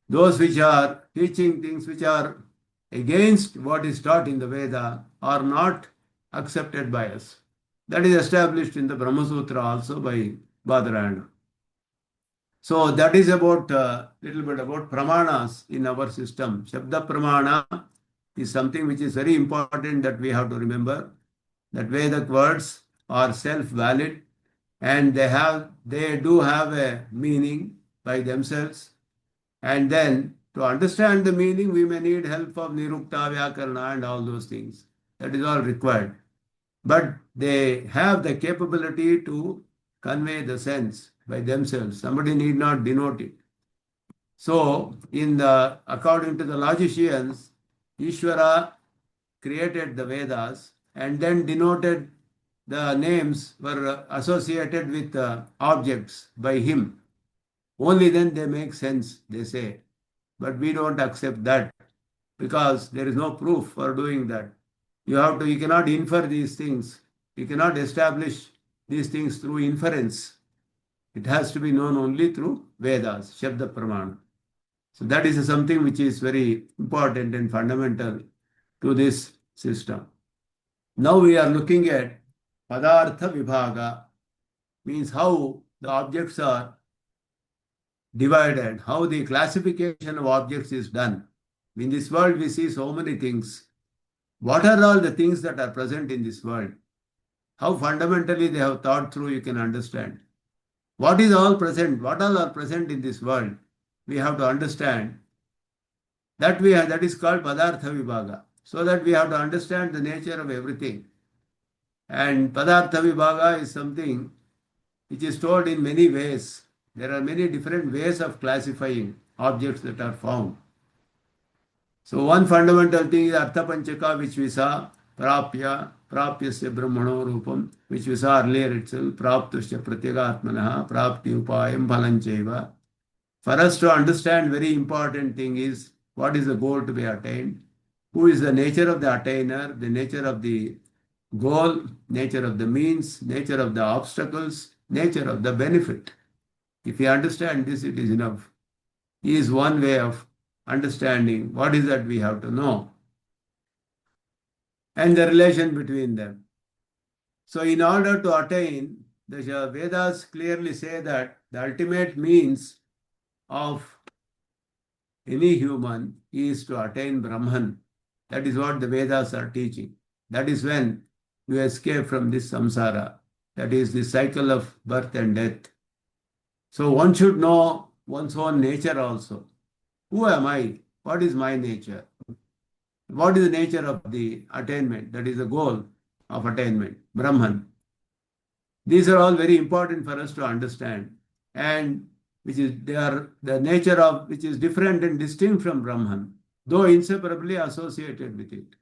Those which are teaching things which are against what is taught in the Veda are not accepted by us. That is established in the Brahma Sutra also by Badarayana. So that is about little bit about pramanas in our system. Shabda Pramana is something which is very important that we have to remember. That Vedic words are self-valid and they do have a meaning by themselves. And then to understand the meaning, we may need help of Nirukta, Vyakarna and all those things. That is all required. But they have the capability to convey the sense by themselves. Somebody need not denote it. So, according to the logicians, Ishvara created the Vedas and then denoted the names were associated with objects by him. Only then they make sense, they say. But we don't accept that because there is no proof for doing that. You cannot infer these things. You cannot establish these things through inference. It has to be known only through Vedas, Shabda Pramana. So that is something which is very important and fundamental to this system. Now we are looking at Padartha Vibhaga, means how the objects are divided, how the classification of objects is done. In this world, we see so many things. What are all the things that are present in this world? How fundamentally they have thought through, you can understand. What is all present? What all are present in this world? We have to understand. That is called Padartha Vibhaga. So that we have to understand the nature of everything. And Padartha Vibhaga is something which is told in many ways. There are many different ways of classifying objects that are found. So one fundamental thing is Artha Panchaka, which we saw, Prapyasya Brahmano Rupam, which we saw earlier itself, Praptusya Pratyagatmanaha, Prapti Upayam Bhalancheva. For us to understand, very important thing is what is the goal to be attained, who is the nature of the attainer, the nature of the goal, nature of the means, nature of the obstacles, nature of the benefit. If you understand this, it is enough. Is one way of understanding what is that we have to know. and the relation between them. So in order to attain, the Vedas clearly say that the ultimate means of any human is to attain Brahman. That is what the Vedas are teaching. That is when you escape from this samsara. That is the cycle of birth and death. So one should know one's own nature also. Who am I? What is my nature? What is the nature of the attainment? That is the goal of attainment, Brahman. These are all very important for us to understand, and which is they are the nature of which is different and distinct from Brahman, though inseparably associated with it.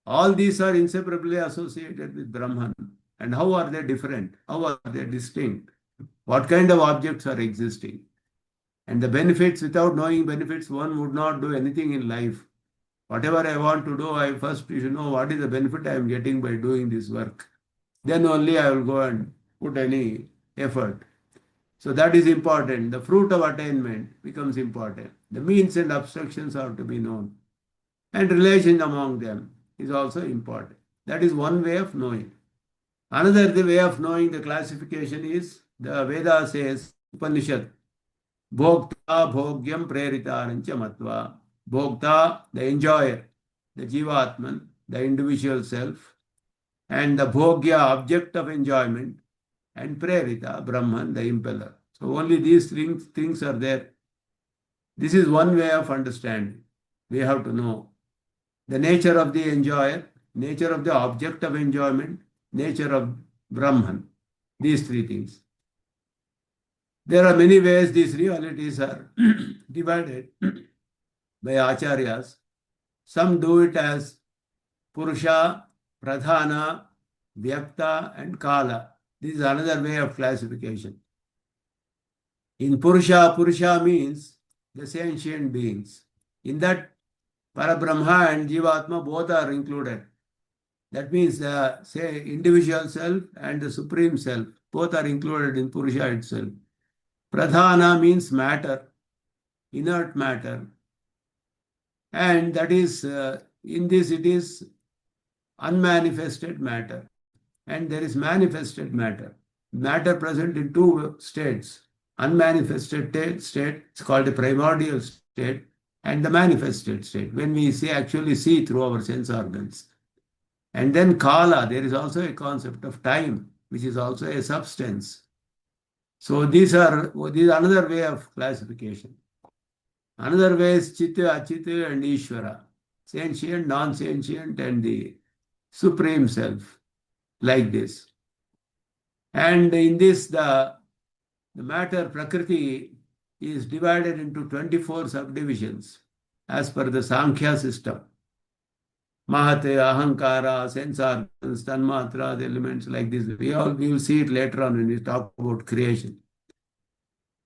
All these are inseparably associated with Brahman. And how are they different? How are they distinct? What kind of objects are existing? And the benefits, without knowing benefits, one would not do anything in life. Whatever I want to do, I first should know what is the benefit I am getting by doing this work. Then only I will go and put any effort. So that is important. The fruit of attainment becomes important. The means and obstructions are to be known. And relation among them is also important. That is one way of knowing. Another the way of knowing the classification is the Veda says, Upanishad, Bhokta Bhogyam Preritarancha Matva. Bhokta, the enjoyer, the Jivatman, the individual self, and the Bhogya, object of enjoyment, and Prerita, Brahman, the impeller. So only these things are there. This is one way of understanding. We have to know the nature of the enjoyer, nature of the object of enjoyment, nature of Brahman. These three things. There are many ways these realities are divided by acharyas. Some do it as Purusha, Pradhana, Vyakta, and Kala. This is another way of classification. In Purusha, Purusha means the sentient beings. In that, Parabrahma and Jivatma both are included. That means the individual self and the supreme self both are included in Purusha itself. Pradhana means matter, inert matter. And that is, in this it is unmanifested matter. And there is manifested matter. Matter present in two states. Unmanifested state, it's called a primordial state, and the manifested state, when we actually see through our sense organs. And then Kala, there is also a concept of time, which is also a substance. So these is another way of classification. Another way is Chitta, Achita, and Ishvara. Sentient, non-sentient, and the Supreme Self, like this. And in this, the matter, Prakriti, is divided into 24 subdivisions as per the Sankhya system. Mahate, Ahankara, sense organs, Tanmatra, the elements like this. We will see it later on when we talk about creation.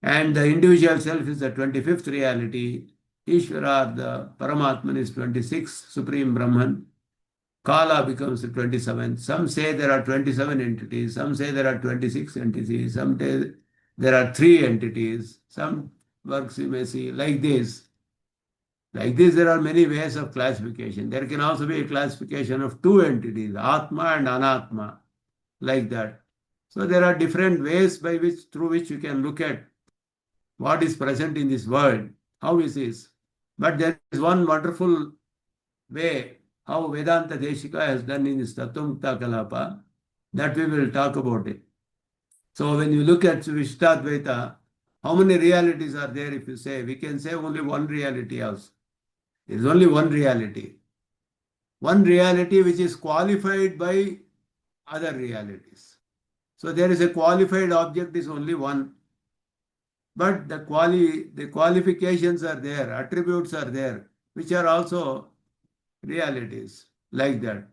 And the individual self is the 25th reality. Ishvara, the Paramatman, is 26th, Supreme Brahman. Kala becomes the 27th. Some say there are 27 entities. Some say there are 26 entities. Some say there are 3 entities. Some works you may see like this. Like this, there are many ways of classification. There can also be a classification of 2 entities, Atma and Anatma, like that. So there are different ways through which you can look at what is present in this world, how is this. But there is one wonderful way how Vedanta Deshika has done in his Tattvamukta Kalapa, that we will talk about it. So when you look at Vishistadvaita, how many realities are there if you say? We can say only one reality also. There is only one reality. One reality which is qualified by other realities. So there is a qualified object is only one. But the qualifications are there, attributes are there, which are also realities, like that.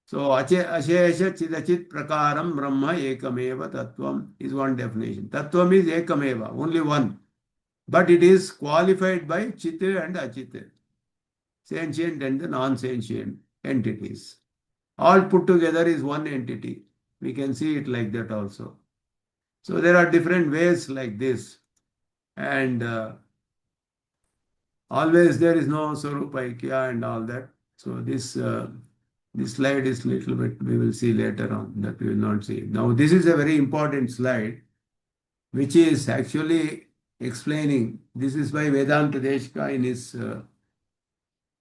So Ashesha Chidachit Prakaram Brahma Ekameva Tattvam is one definition. Tattvam is Ekameva, only one. But it is qualified by Chita and Achita, sentient and the non-sentient entities. All put together is one entity. We can see it like that also. So there are different ways like this. And always there is no Swarupa Aikya and all that. So this This slide is little bit, we will see later on, that we will not see. Now, this is a very important slide, which is actually explaining, this is by Vedanta Deshika in his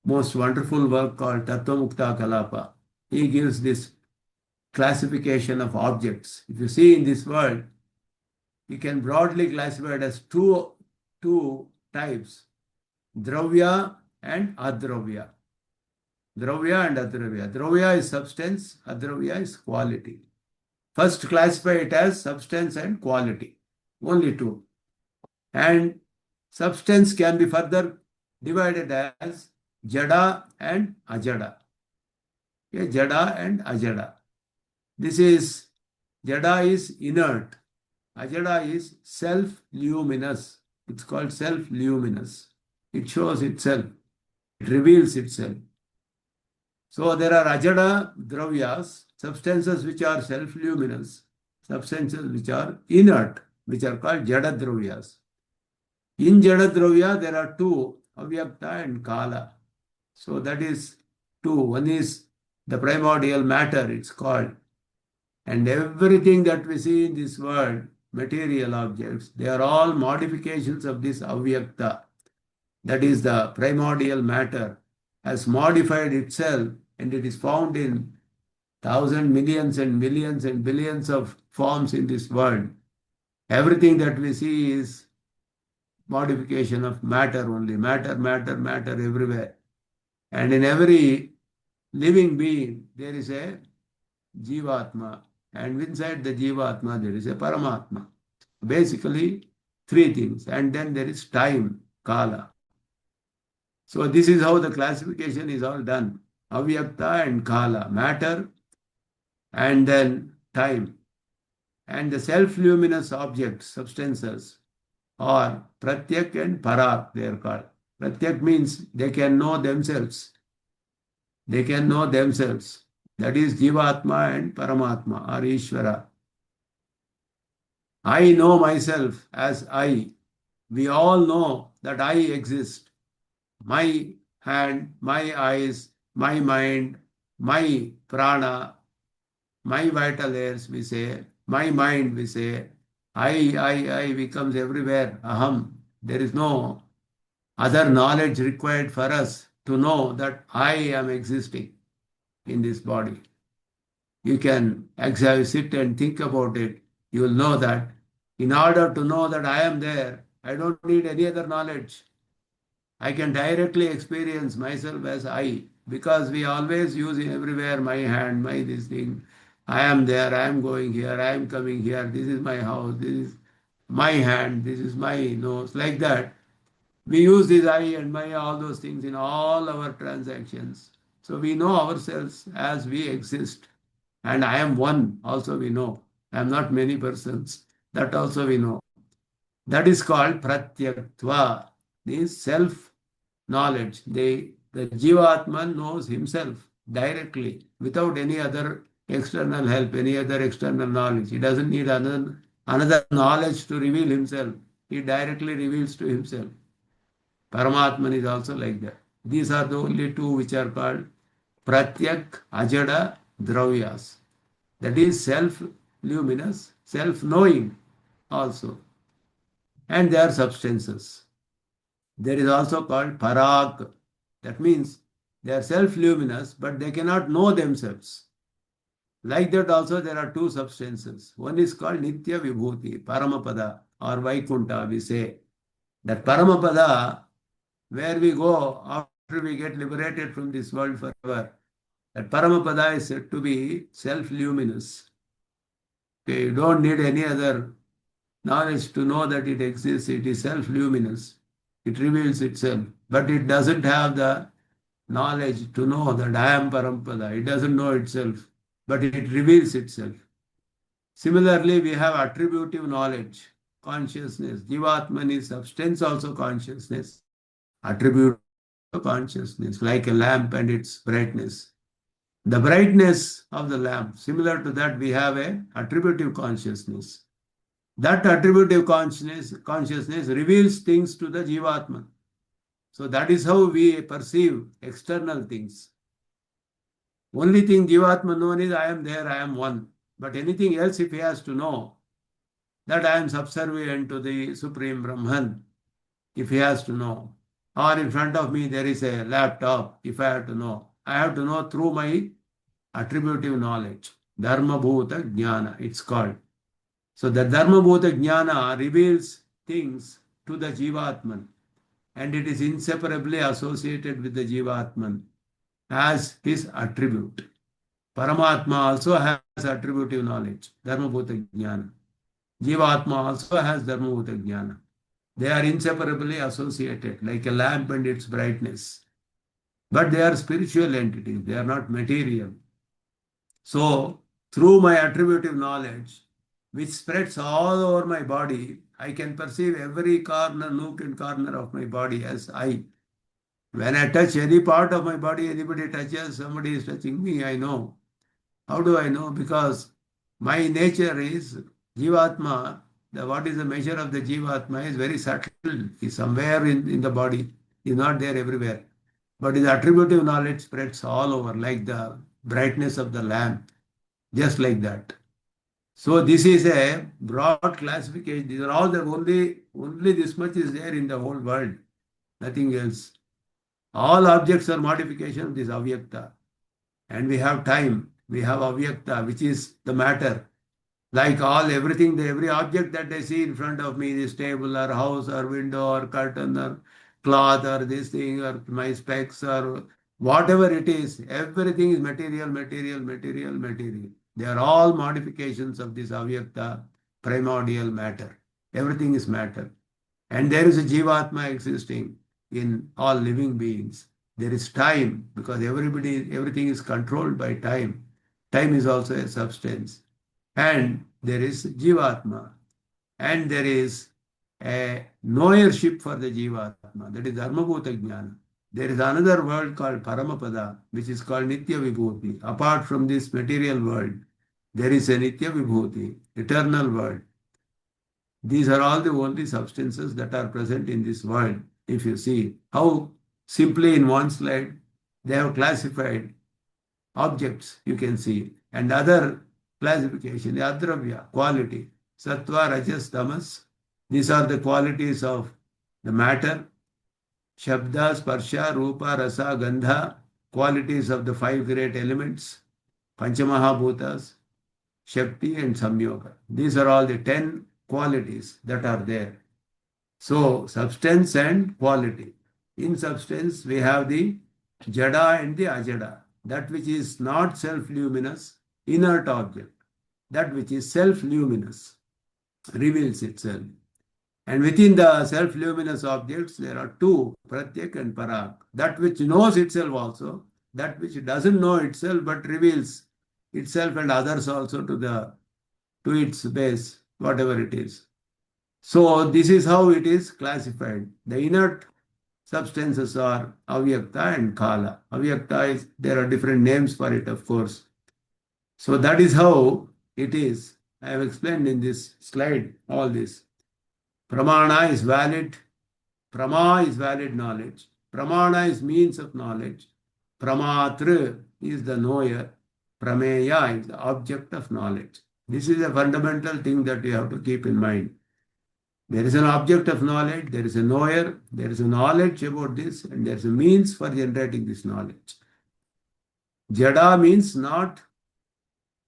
most wonderful work called Tattvamukta Kalapa. He gives this classification of objects. If you see in this world, you can broadly classify it as two types, Dravya and Adravya. Dravya and Adravya. Dravya is substance, Adravya is quality. First classify it as substance and quality. Only two. And substance can be further divided as Jada and Ajada. Okay, Jada and Ajada. This is, Jada is inert. Ajada is self-luminous. It's called self-luminous. It shows itself. It reveals itself. So there are Ajada Dravyas, substances which are self-luminous, substances which are inert, which are called Jada Dravyas. In Jada Dravya, there are two, Avyakta and Kala. So that is two. One is the primordial matter, it's called. And everything that we see in this world, material objects, they are all modifications of this Avyakta. That is the primordial matter has modified itself, and it is found in thousands, millions and millions and billions of forms in this world. Everything that we see is modification of matter only. Matter, matter, matter everywhere. And in every living being, there is a Jivatma. And inside the Jivatma, there is a Paramatma. Basically, three things. And then there is time, Kala. So this is how the classification is all done. Avyakta and Kala, matter and then time. And the self-luminous objects, substances, are Pratyak and Parak, they are called. Pratyak means they can know themselves. They can know themselves. That is Jivatma and Paramatma or Ishvara. I know myself as I. We all know that I exist. My hand, my eyes, my mind, my prana, my vital airs, we say, my mind, we say, I becomes everywhere, aham. There is no other knowledge required for us to know that I am existing in this body. You can actually sit and think about it. You will know that in order to know that I am there, I don't need any other knowledge. I can directly experience myself as I, because we always use everywhere my hand, my this thing. I am there, I am going here, I am coming here, this is my house, this is my hand, this is my nose, like that. We use this I and my, all those things in all our transactions. So we know ourselves as we exist. And I am one, also we know. I am not many persons. That also we know. That is called pratyaktva, this self-knowledge. The Jivatman knows himself directly, without any other external help, any other external knowledge. He doesn't need another knowledge to reveal himself. He directly reveals to himself. Paramatman is also like that. These are the only two which are called Pratyak, Ajada, Dravyas. That is self-luminous, self-knowing also. And they are substances. There is also called Parak. That means they are self-luminous, but they cannot know themselves. Like that also there are two substances. One is called Nitya Vibhuti, Paramapada or Vaikuntha, we say. That Paramapada, where we go after we get liberated from this world forever, that Paramapada is said to be self-luminous. Okay, you don't need any other knowledge to know that it exists. It is self-luminous. It reveals itself. But it doesn't have the knowledge to know that I am Parapada. It doesn't know itself, but it reveals itself. Similarly, we have attributive knowledge, consciousness. Jivatman is substance, also consciousness. Attribute consciousness, like a lamp and its brightness. The brightness of the lamp, similar to that, we have a attributive consciousness. That attributive consciousness reveals things to the Jivatman. So that is how we perceive external things. Only thing Jivatma known is I am there, I am one. But anything else, if he has to know that I am subservient to the Supreme Brahman, if he has to know, or in front of me there is a laptop, if I have to know, I have to know through my attributive knowledge. Dharma Bhuta Jnana, it's called. So the Dharma Bhuta Jnana reveals things to the Jivatman, and it is inseparably associated with the Jivatman as his attribute. Paramatma also has attributive knowledge, Dharma Bhuta Jnana. Jivatma also has Dharma Bhuta Jnana. They are inseparably associated, like a lamp and its brightness. But they are spiritual entities, they are not material. So, through my attributive knowledge, which spreads all over my body, I can perceive every corner, nook and corner of my body as I. When I touch any part of my body, anybody touches, somebody is touching me, I know. How do I know? Because my nature is Jivatma. What is the measure of the Jivatma is very subtle. Is somewhere in the body. Is not there everywhere. But his attributive knowledge spreads all over, like the brightness of the lamp, just like that. So this is a broad classification. These are all the only this much is there in the whole world. Nothing else. All objects are modification of this avyakta. And we have time. We have avyakta, which is the matter. Like everything, every object that I see in front of me, this table or house or window or curtain or cloth or this thing or my specs or whatever it is, everything is material, material, material, material. They are all modifications of this avyakta, primordial matter. Everything is matter. And there is a jivatma existing in all living beings. There is time because everything is controlled by time. Time is also a substance. And there is Jivatma. And there is a knowership for the Jivatma. That is Dharmabhuta Jnana. There is another world called Paramapada, which is called Nitya Vibhuti. Apart from this material world, there is a Nitya Vibhuti, eternal world. These are all the only substances that are present in this world. If you see how simply in one slide they have classified objects, you can see, and other classification, adravya, quality, sattva, rajas, tamas. These are the qualities of the matter. Shabda, sparsha, rupa, rasa, gandha, qualities of the five great elements, panchamahabhutas, Shakti and Samyoga. These are all the 10 qualities that are there. So, substance and quality. In substance, we have the Jada and the Ajada. That which is not self-luminous, inert object. That which is self-luminous reveals itself. And within the self-luminous objects, there are two, Pratyak and Parag. That which knows itself also, that which doesn't know itself but reveals itself and others also to its base, whatever it is. So this is how it is classified. The inert substances are avyakta and kala. Avyakta is, there are different names for it, of course. So that is how it is. I have explained in this slide all this. Pramana is valid. Prama is valid knowledge. Pramana is means of knowledge. Pramatra is the knower. Prameya is the object of knowledge. This is a fundamental thing that you have to keep in mind. There is an object of knowledge, there is a knower, there is a knowledge about this, and there is a means for generating this knowledge. Jada means not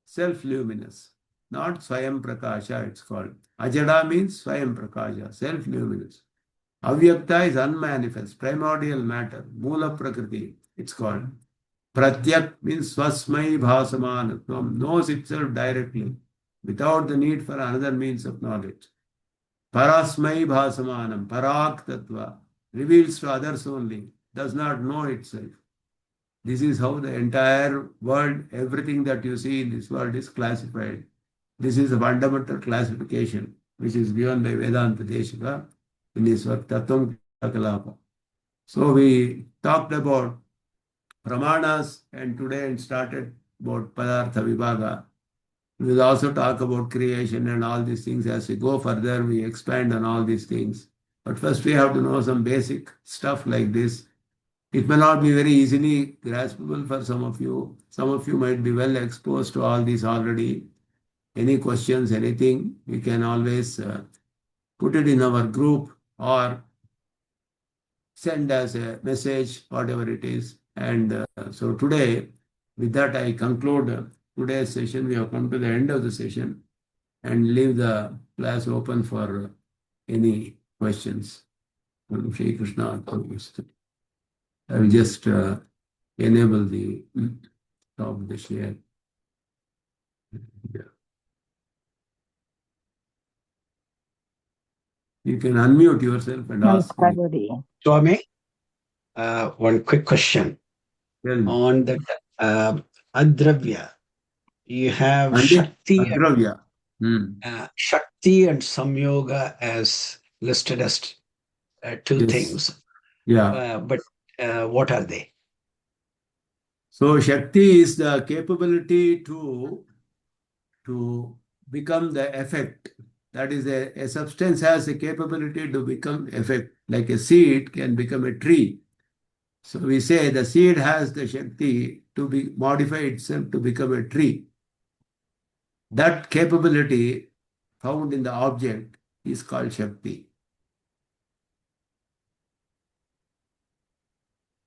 self-luminous, not Swayam Prakasha, it's called. Ajada means Swayam Prakasha, self-luminous. Avyakta is unmanifest, primordial matter, Mula Prakriti, it's called. Pratyak means Swasmai Bhasamanatvam, knows itself directly, without the need for another means of knowledge. Parasmai Bhasamanam, Parak Tattva, reveals to others only, does not know itself. This is how the entire world, everything that you see in this world is classified. This is a fundamental classification which is given by Vedanta Deshika in his work Tattvam Kalapa. So we talked about Pramanas and today started about Padartha Vibhaga. We will also talk about creation and all these things. As we go further, we expand on all these things. But first we have to know some basic stuff like this. It may not be very easily graspable for some of you. Some of you might be well exposed to all these already. Any questions, anything, you can always put it in our group or send us a message, whatever it is. And so today, with that, I conclude today's session. We have come to the end of the session and leave the class open for any questions. Shri Krishna. I will just enable the top of the share. Yeah. You can unmute yourself and ask. Swami, one quick question. Tell me. On that Adravya, you have Adravya. Shakti and Samyoga as listed as two Yes. things. Yeah. But what are they? So Shakti is the capability to become the effect. That is, a substance has a capability to become effect. Like a seed can become a tree. So we say the seed has the Shakti to modify itself to become a tree. That capability found in the object is called Shakti.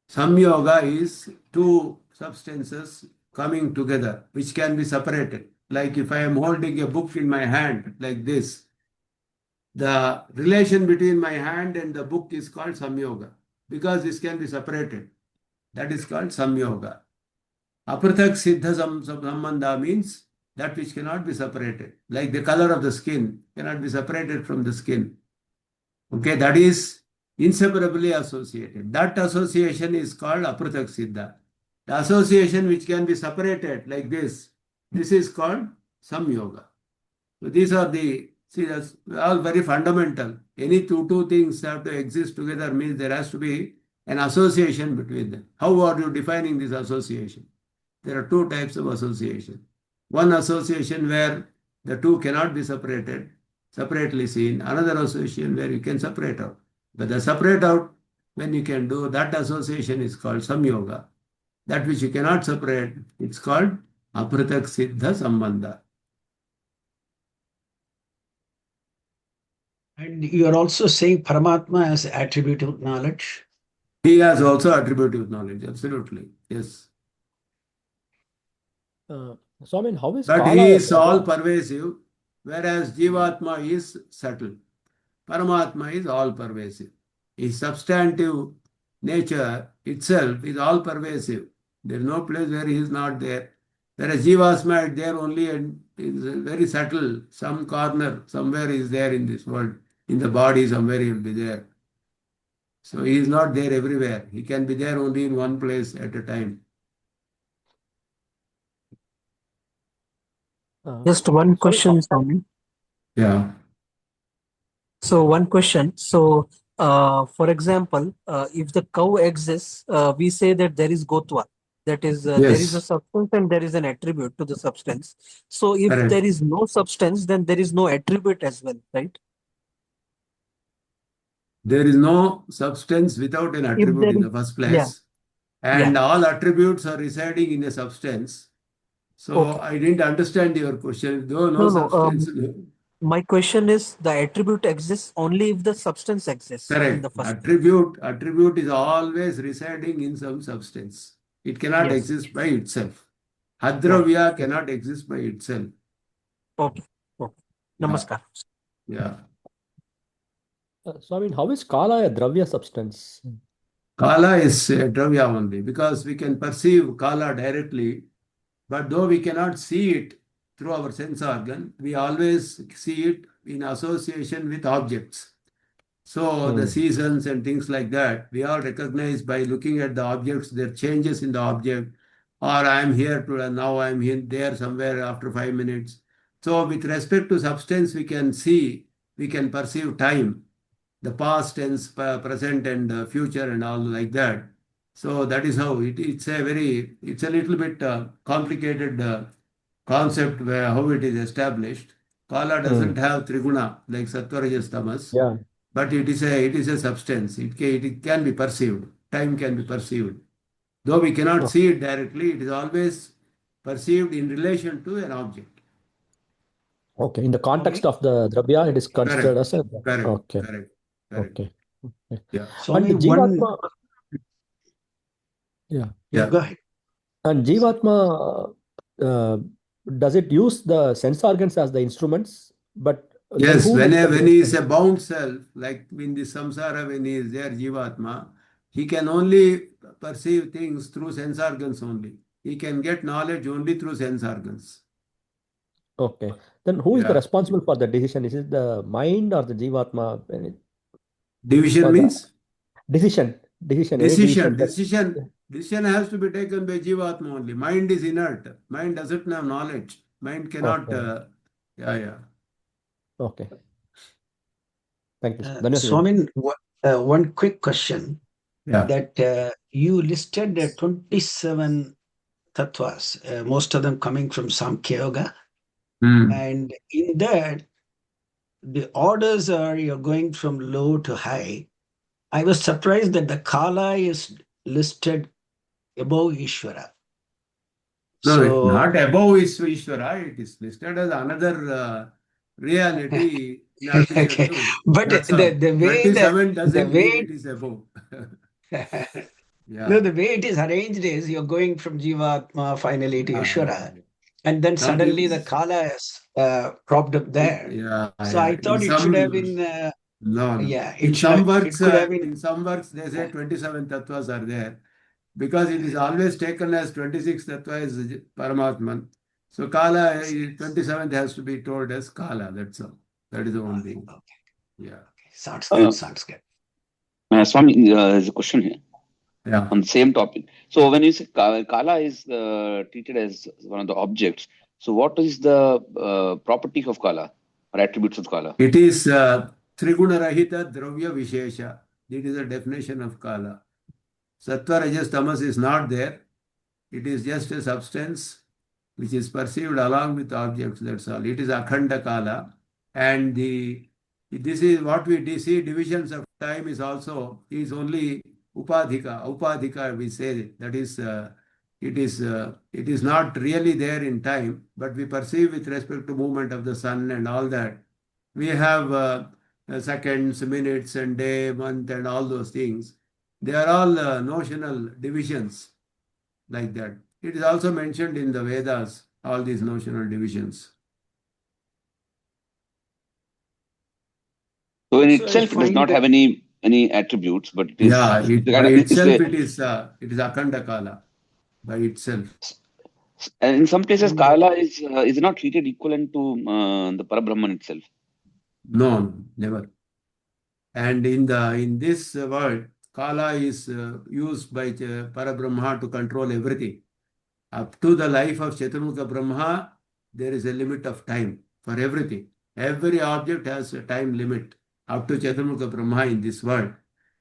Samyoga is two substances coming together, which can be separated. Like if I am holding a book in my hand like this, the relation between my hand and the book is called Samyoga because this can be separated. That is called Samyoga. Aprathak Siddha Sambandha means that which cannot be separated. Like the color of the skin cannot be separated from the skin. Okay, that is inseparably associated. That association is called Aprathak Siddha. The association which can be separated like this is called Samyoga. So these are that's all very fundamental. Any two things have to exist together means there has to be an association between them. How are you defining this association? There are two types of association. One association where the two cannot be separated, separately seen. Another association where you can separate out. But the separate out, when you can do that association is called Samyoga. That which you cannot separate, it's called Apratak Siddha Sambandha. And you are also saying Paramatma as attributive knowledge? He has also attributive knowledge, absolutely. Yes. So I mean, how is But Kala he a is all Dravya? pervasive, whereas Jivatma is subtle. Paramatma is all pervasive. His substantive nature itself is all pervasive. There is no place where he is not there. Whereas Jivasma is there only and is very subtle. Some corner, somewhere is there in this world. In the body, somewhere he will be there. So he is not there everywhere. He can be there only in one place at a time. Just one question, Swami. Yeah. So one question. So, for example, if the cow exists, we say that there is Gotva. That is, there is a Yes. substance and there is an attribute to the substance. So, if Correct. there is no substance, then there is no attribute as well, right? There is no substance without an If attribute there in is, the first yeah, place. yeah. And all attributes are residing in a substance. So Okay. I didn't understand your question. Though no No, substance. my question is the attribute exists only if the substance exists in the Correct. first place. Attribute is always residing in some substance. It cannot Yes. exist by itself. Right. Hadravya cannot exist by itself. Okay. Okay. Yeah. Namaskar. Yeah. So I mean, how is Kala a Dravya substance? Kala is dravya only because we can perceive Kala directly, but though we cannot see it through our sense organ, we always see it in association with objects. So the seasons and things like that, we all recognize by looking at the objects, their changes in the object, or I am here to now I am here there somewhere after 5 minutes. So with respect to substance, we can see, we can perceive time, the past tense, present and future and all like that. So that is how it's a little bit complicated concept where how it is established. Kala doesn't have triguna like Sattva Rajas Tamas, Yeah. but it is a substance. It can be perceived. time can be perceived. Though we cannot see it directly, it is always perceived in relation to an object. Okay. In the context of the Dravya, it is considered as a. Correct. Okay. Correct. Okay. Okay. Yeah. And Swami, Jivatma, yeah. yeah, go ahead. And Jivatma, does it use the sense organs as the instruments? But then Yes, who when, makes the when he is a decision? bound self, like in the samsara, when he is there, Jivatma, he can only perceive things through sense organs only. He can get knowledge only through sense organs. Okay. Then who is the Yeah. responsible for the decision? Is it the mind or the Jivatma? Division For the means? decision, any decision that. Decision has to be taken by Jivatma only. Mind is inert. Mind doesn't have knowledge. Mind cannot. Okay. Yeah. Okay. Thank you. Dhanyavad. Swami, one quick question. Yeah. That you listed 27 tattvas, most of them coming from Samkhya Yoga. And in that, the orders are you're going from low to high. I was surprised that the Kala is listed above Ishvara. No, it's So, not above Ishvara. It is listed as another reality in addition okay. to. But That's all. the way 27 doesn't mean way it is above. Yeah. no, the way it is arranged is you're going from Jivatma finally to Ishvara, and then Some suddenly the people- Kala is propped up there. Yeah. So I thought it should have been No. yeah, In it some works, could have been they say 27 tattvas are there because it is always taken as 26 tattva is Paramatman. So Kala, 27th has to be told as Kala. That's all. That is the only thing. okay. Yeah. Sounds good. Sounds good. Swami, there's a question here Yeah. on the same topic. So when you say Kala is treated as one of the objects, so what is the property of Kala or attributes of Kala? It is Triguna Rahita Dravya Vishesha. It is a definition of Kala. Sattva, Rajas, Tamas is not there. It is just a substance which is perceived along with objects. That's all. It is Akhanda Kala. And this is what we see. Divisions of time is only Upadhika. Upadhika we say that is it is not really there in time, but we perceive with respect to movement of the sun and all that. We have seconds, minutes, and day, month, and all those things. They are all notional divisions like that. It is also mentioned in the Vedas, all these notional divisions. So in So I itself, it does find not that- have any attributes, but it is. Yeah, by it's itself a- it is Akhanda Kala by itself. And in some cases, Kala is not treated equivalent to the Parabrahman itself. No, never. And in this world, Kala is used by Parabrahma to control everything. Up to the life of Chaturmukha Brahma, there is a limit of time for everything. Every object has a time limit up to Chaturmukha Brahma in this world.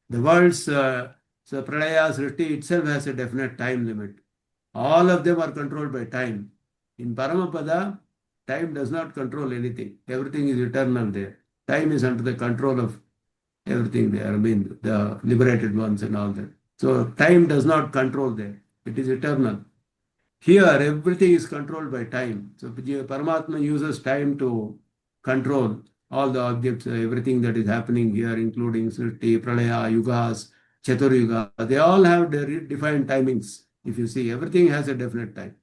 The world's Pralaya Srishti itself has a definite time limit. All of them are controlled by time. In Paramapada, time does not control anything. Everything is eternal there. Time is under the control of everything there. I mean, the liberated ones and all that. So time does not control there. It is eternal. Here, everything is controlled by time. So Paramatma uses time to control all the objects, everything that is happening here, including Srishti, Pralaya, Yugas, Chaturyuga. They all have defined timings. If you see, everything has a definite time.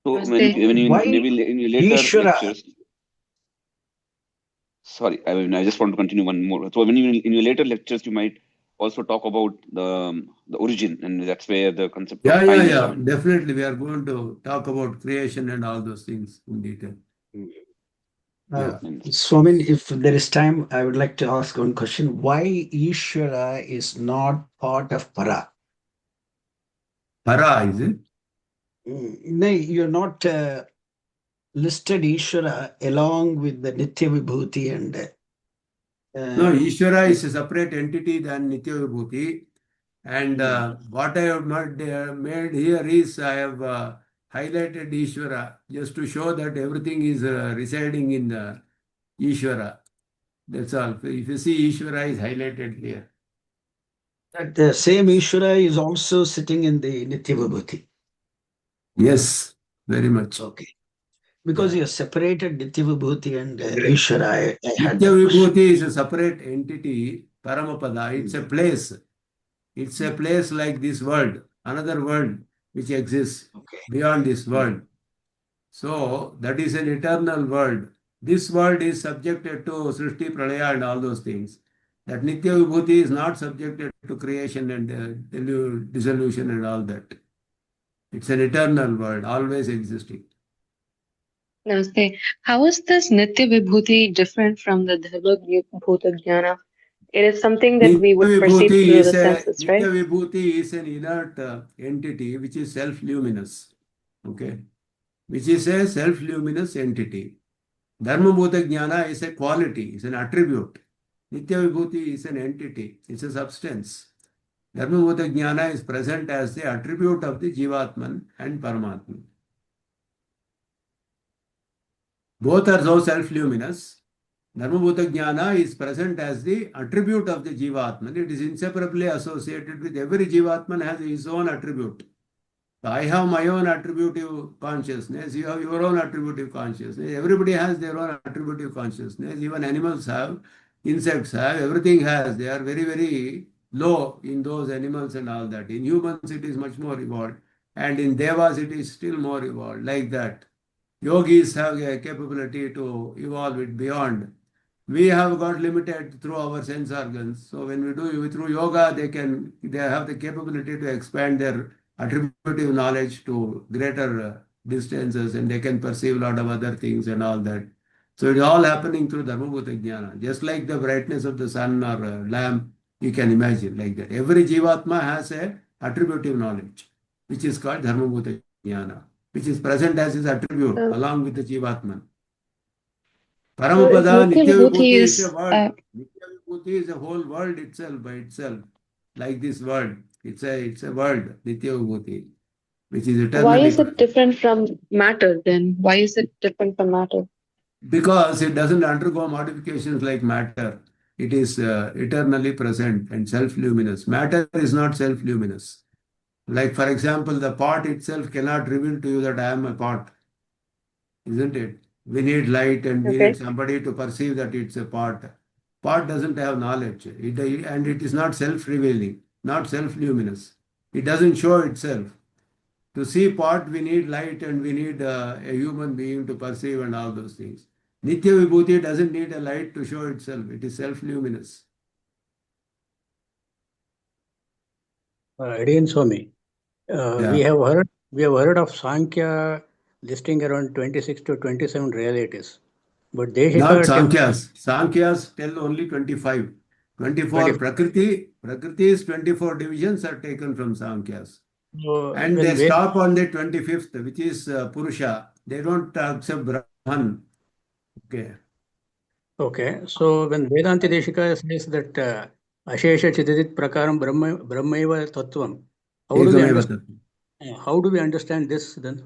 So Yes, when why in your later Ishvara- lectures, sorry, I just want to continue one more. So when in your later lectures, you might also talk about the origin, and that's where the concept of time will come in. Definitely, we are going to talk about creation and all those things in detail. Yeah. Swami, if there is time, I would like to ask one question. Why Ishvara is not part of Para? Para, is it? No, you're not listed Ishvara along with the Nitya Vibhuti and No, Ishvara is a separate entity than Nitya Vibhuti. And what I have made here is I have highlighted Ishvara just to show that everything is residing in the Ishvara. That's all. If you see, Ishvara is highlighted here. That the same Ishvara is also sitting in the Nitya Vibhuti. Yes, very much. Okay. Because you have separated Nitya Vibhuti and Ishvara, I had Nitya that question. Vibhuti is a separate entity, Paramapada. It's a place. It's a place like this world, another world which exists beyond this world. So that is an eternal world. This world is subjected to Srishti, Pralaya and all those things. That Nitya Vibhuti is not subjected to creation and dissolution and all that. It's an eternal world, always existing. Namaste. How is this Nitya Vibhuti different from the Dharma Bhuta Jnana? It is something that we would perceive through the senses, right? Nitya Vibhuti is an inert entity which is self-luminous. Okay? Which is a self-luminous entity. Dharma Bhuta Jnana is a quality, is an attribute. Nitya Vibhuti is an entity, it's a substance. Dharma Bhuta Jnana is present as the attribute of the Jivatman and Paramatman. Both are so self-luminous. Dharma Bhuta Jnana is present as the attribute of the Jivatman. It is inseparably associated with every Jivatman has his own attribute. So I have my own attributive consciousness, you have your own attributive consciousness. Everybody has their own attributive consciousness. Even animals have, insects have, everything has. They are very, very low in those animals and all that. In humans, it is much more evolved. And in Devas, it is still more evolved, like that. Yogis have a capability to evolve it beyond. We have got limited through our sense organs. So when we do through yoga, they have the capability to expand their attributive knowledge to greater distances, and they can perceive a lot of other things and all that. So it's all happening through Dharmabhuta Jnana. Just like the brightness of the sun or lamp, you can imagine like that. Every Jivatma has a attributive knowledge, which is called Dharmabhuta Jnana, which is present as his attribute along with the Jivatman. Paramapada, Nitya Vibhuti is a world. Nitya Vibhuti is a whole world itself by itself. Like this world. It's a world, Nitya Vibhuti, which is eternally Why is it present. different from matter then? Why is it different from matter? Because it doesn't undergo modifications like matter. It is eternally present and self-luminous. Matter is not self-luminous. Like, for example, the pot itself cannot reveal to you that I am a pot, isn't it? We need light and we need somebody to perceive that it's a pot. Pot doesn't have knowledge, and it is not self-revealing, not self-luminous. It doesn't show itself. To see pot, we need light and we need a human being to perceive and all those things. Nitya Vibhuti doesn't need a light to show itself. It is self-luminous. Adiyan Swami, we have heard of Sankhya listing around 26 to 27 realities. But Deshika not Sankhya's. Sankhya's tell only 25. 24 Prakriti. Prakriti's 24 divisions are taken from Sankhya's. And they stop on the 25th, which is Purusha. They don't accept Brahman. Okay. So when Vedanta Deshika says that Ashesha Chididit Prakaram Brahmaiva Tattvam, how do we understand this then?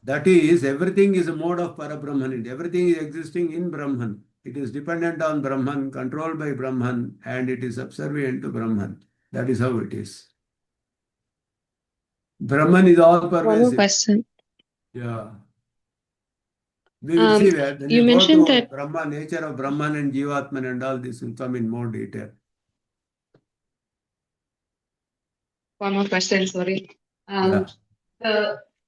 That is, everything is a mode of Parabrahman. Everything is existing in Brahman. It is dependent on Brahman, controlled by Brahman, and it is subservient to Brahman. That is how it is. Brahman is all pervasive. One more question. Yeah. We will see that. When you mentioned go to that Brahman, nature of Brahman and Jivatman and all this will come in more detail. One more question, sorry. The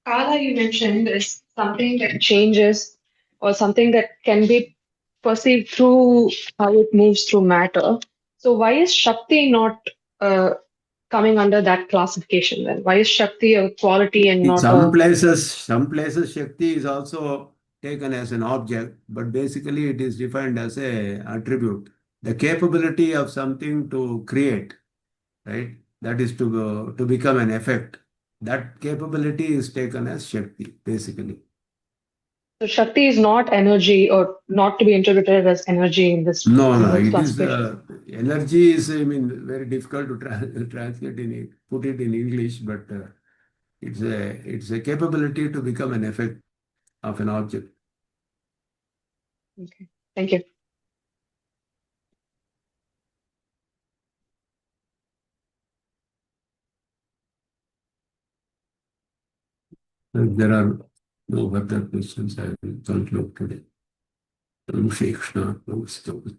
kala you mentioned is something that changes or something that can be perceived through how it moves through matter. So why is Shakti not coming under that classification then? Why is Shakti a quality and not some places Shakti is also taken as an object, but basically it is defined as a attribute. The capability of something to create, right? That is to become an effect. That capability is taken as Shakti, basically. So Shakti is not energy or not to be interpreted as energy in this. No. It is energy is, very difficult to translate put it in English, but it's a capability to become an effect of an object. Okay. Thank you. If there are no further questions, I will conclude today. Shri Krishna, Namaste.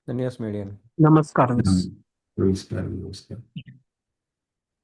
Then yes, median. Namaskaram. Namaskar, Namaskar.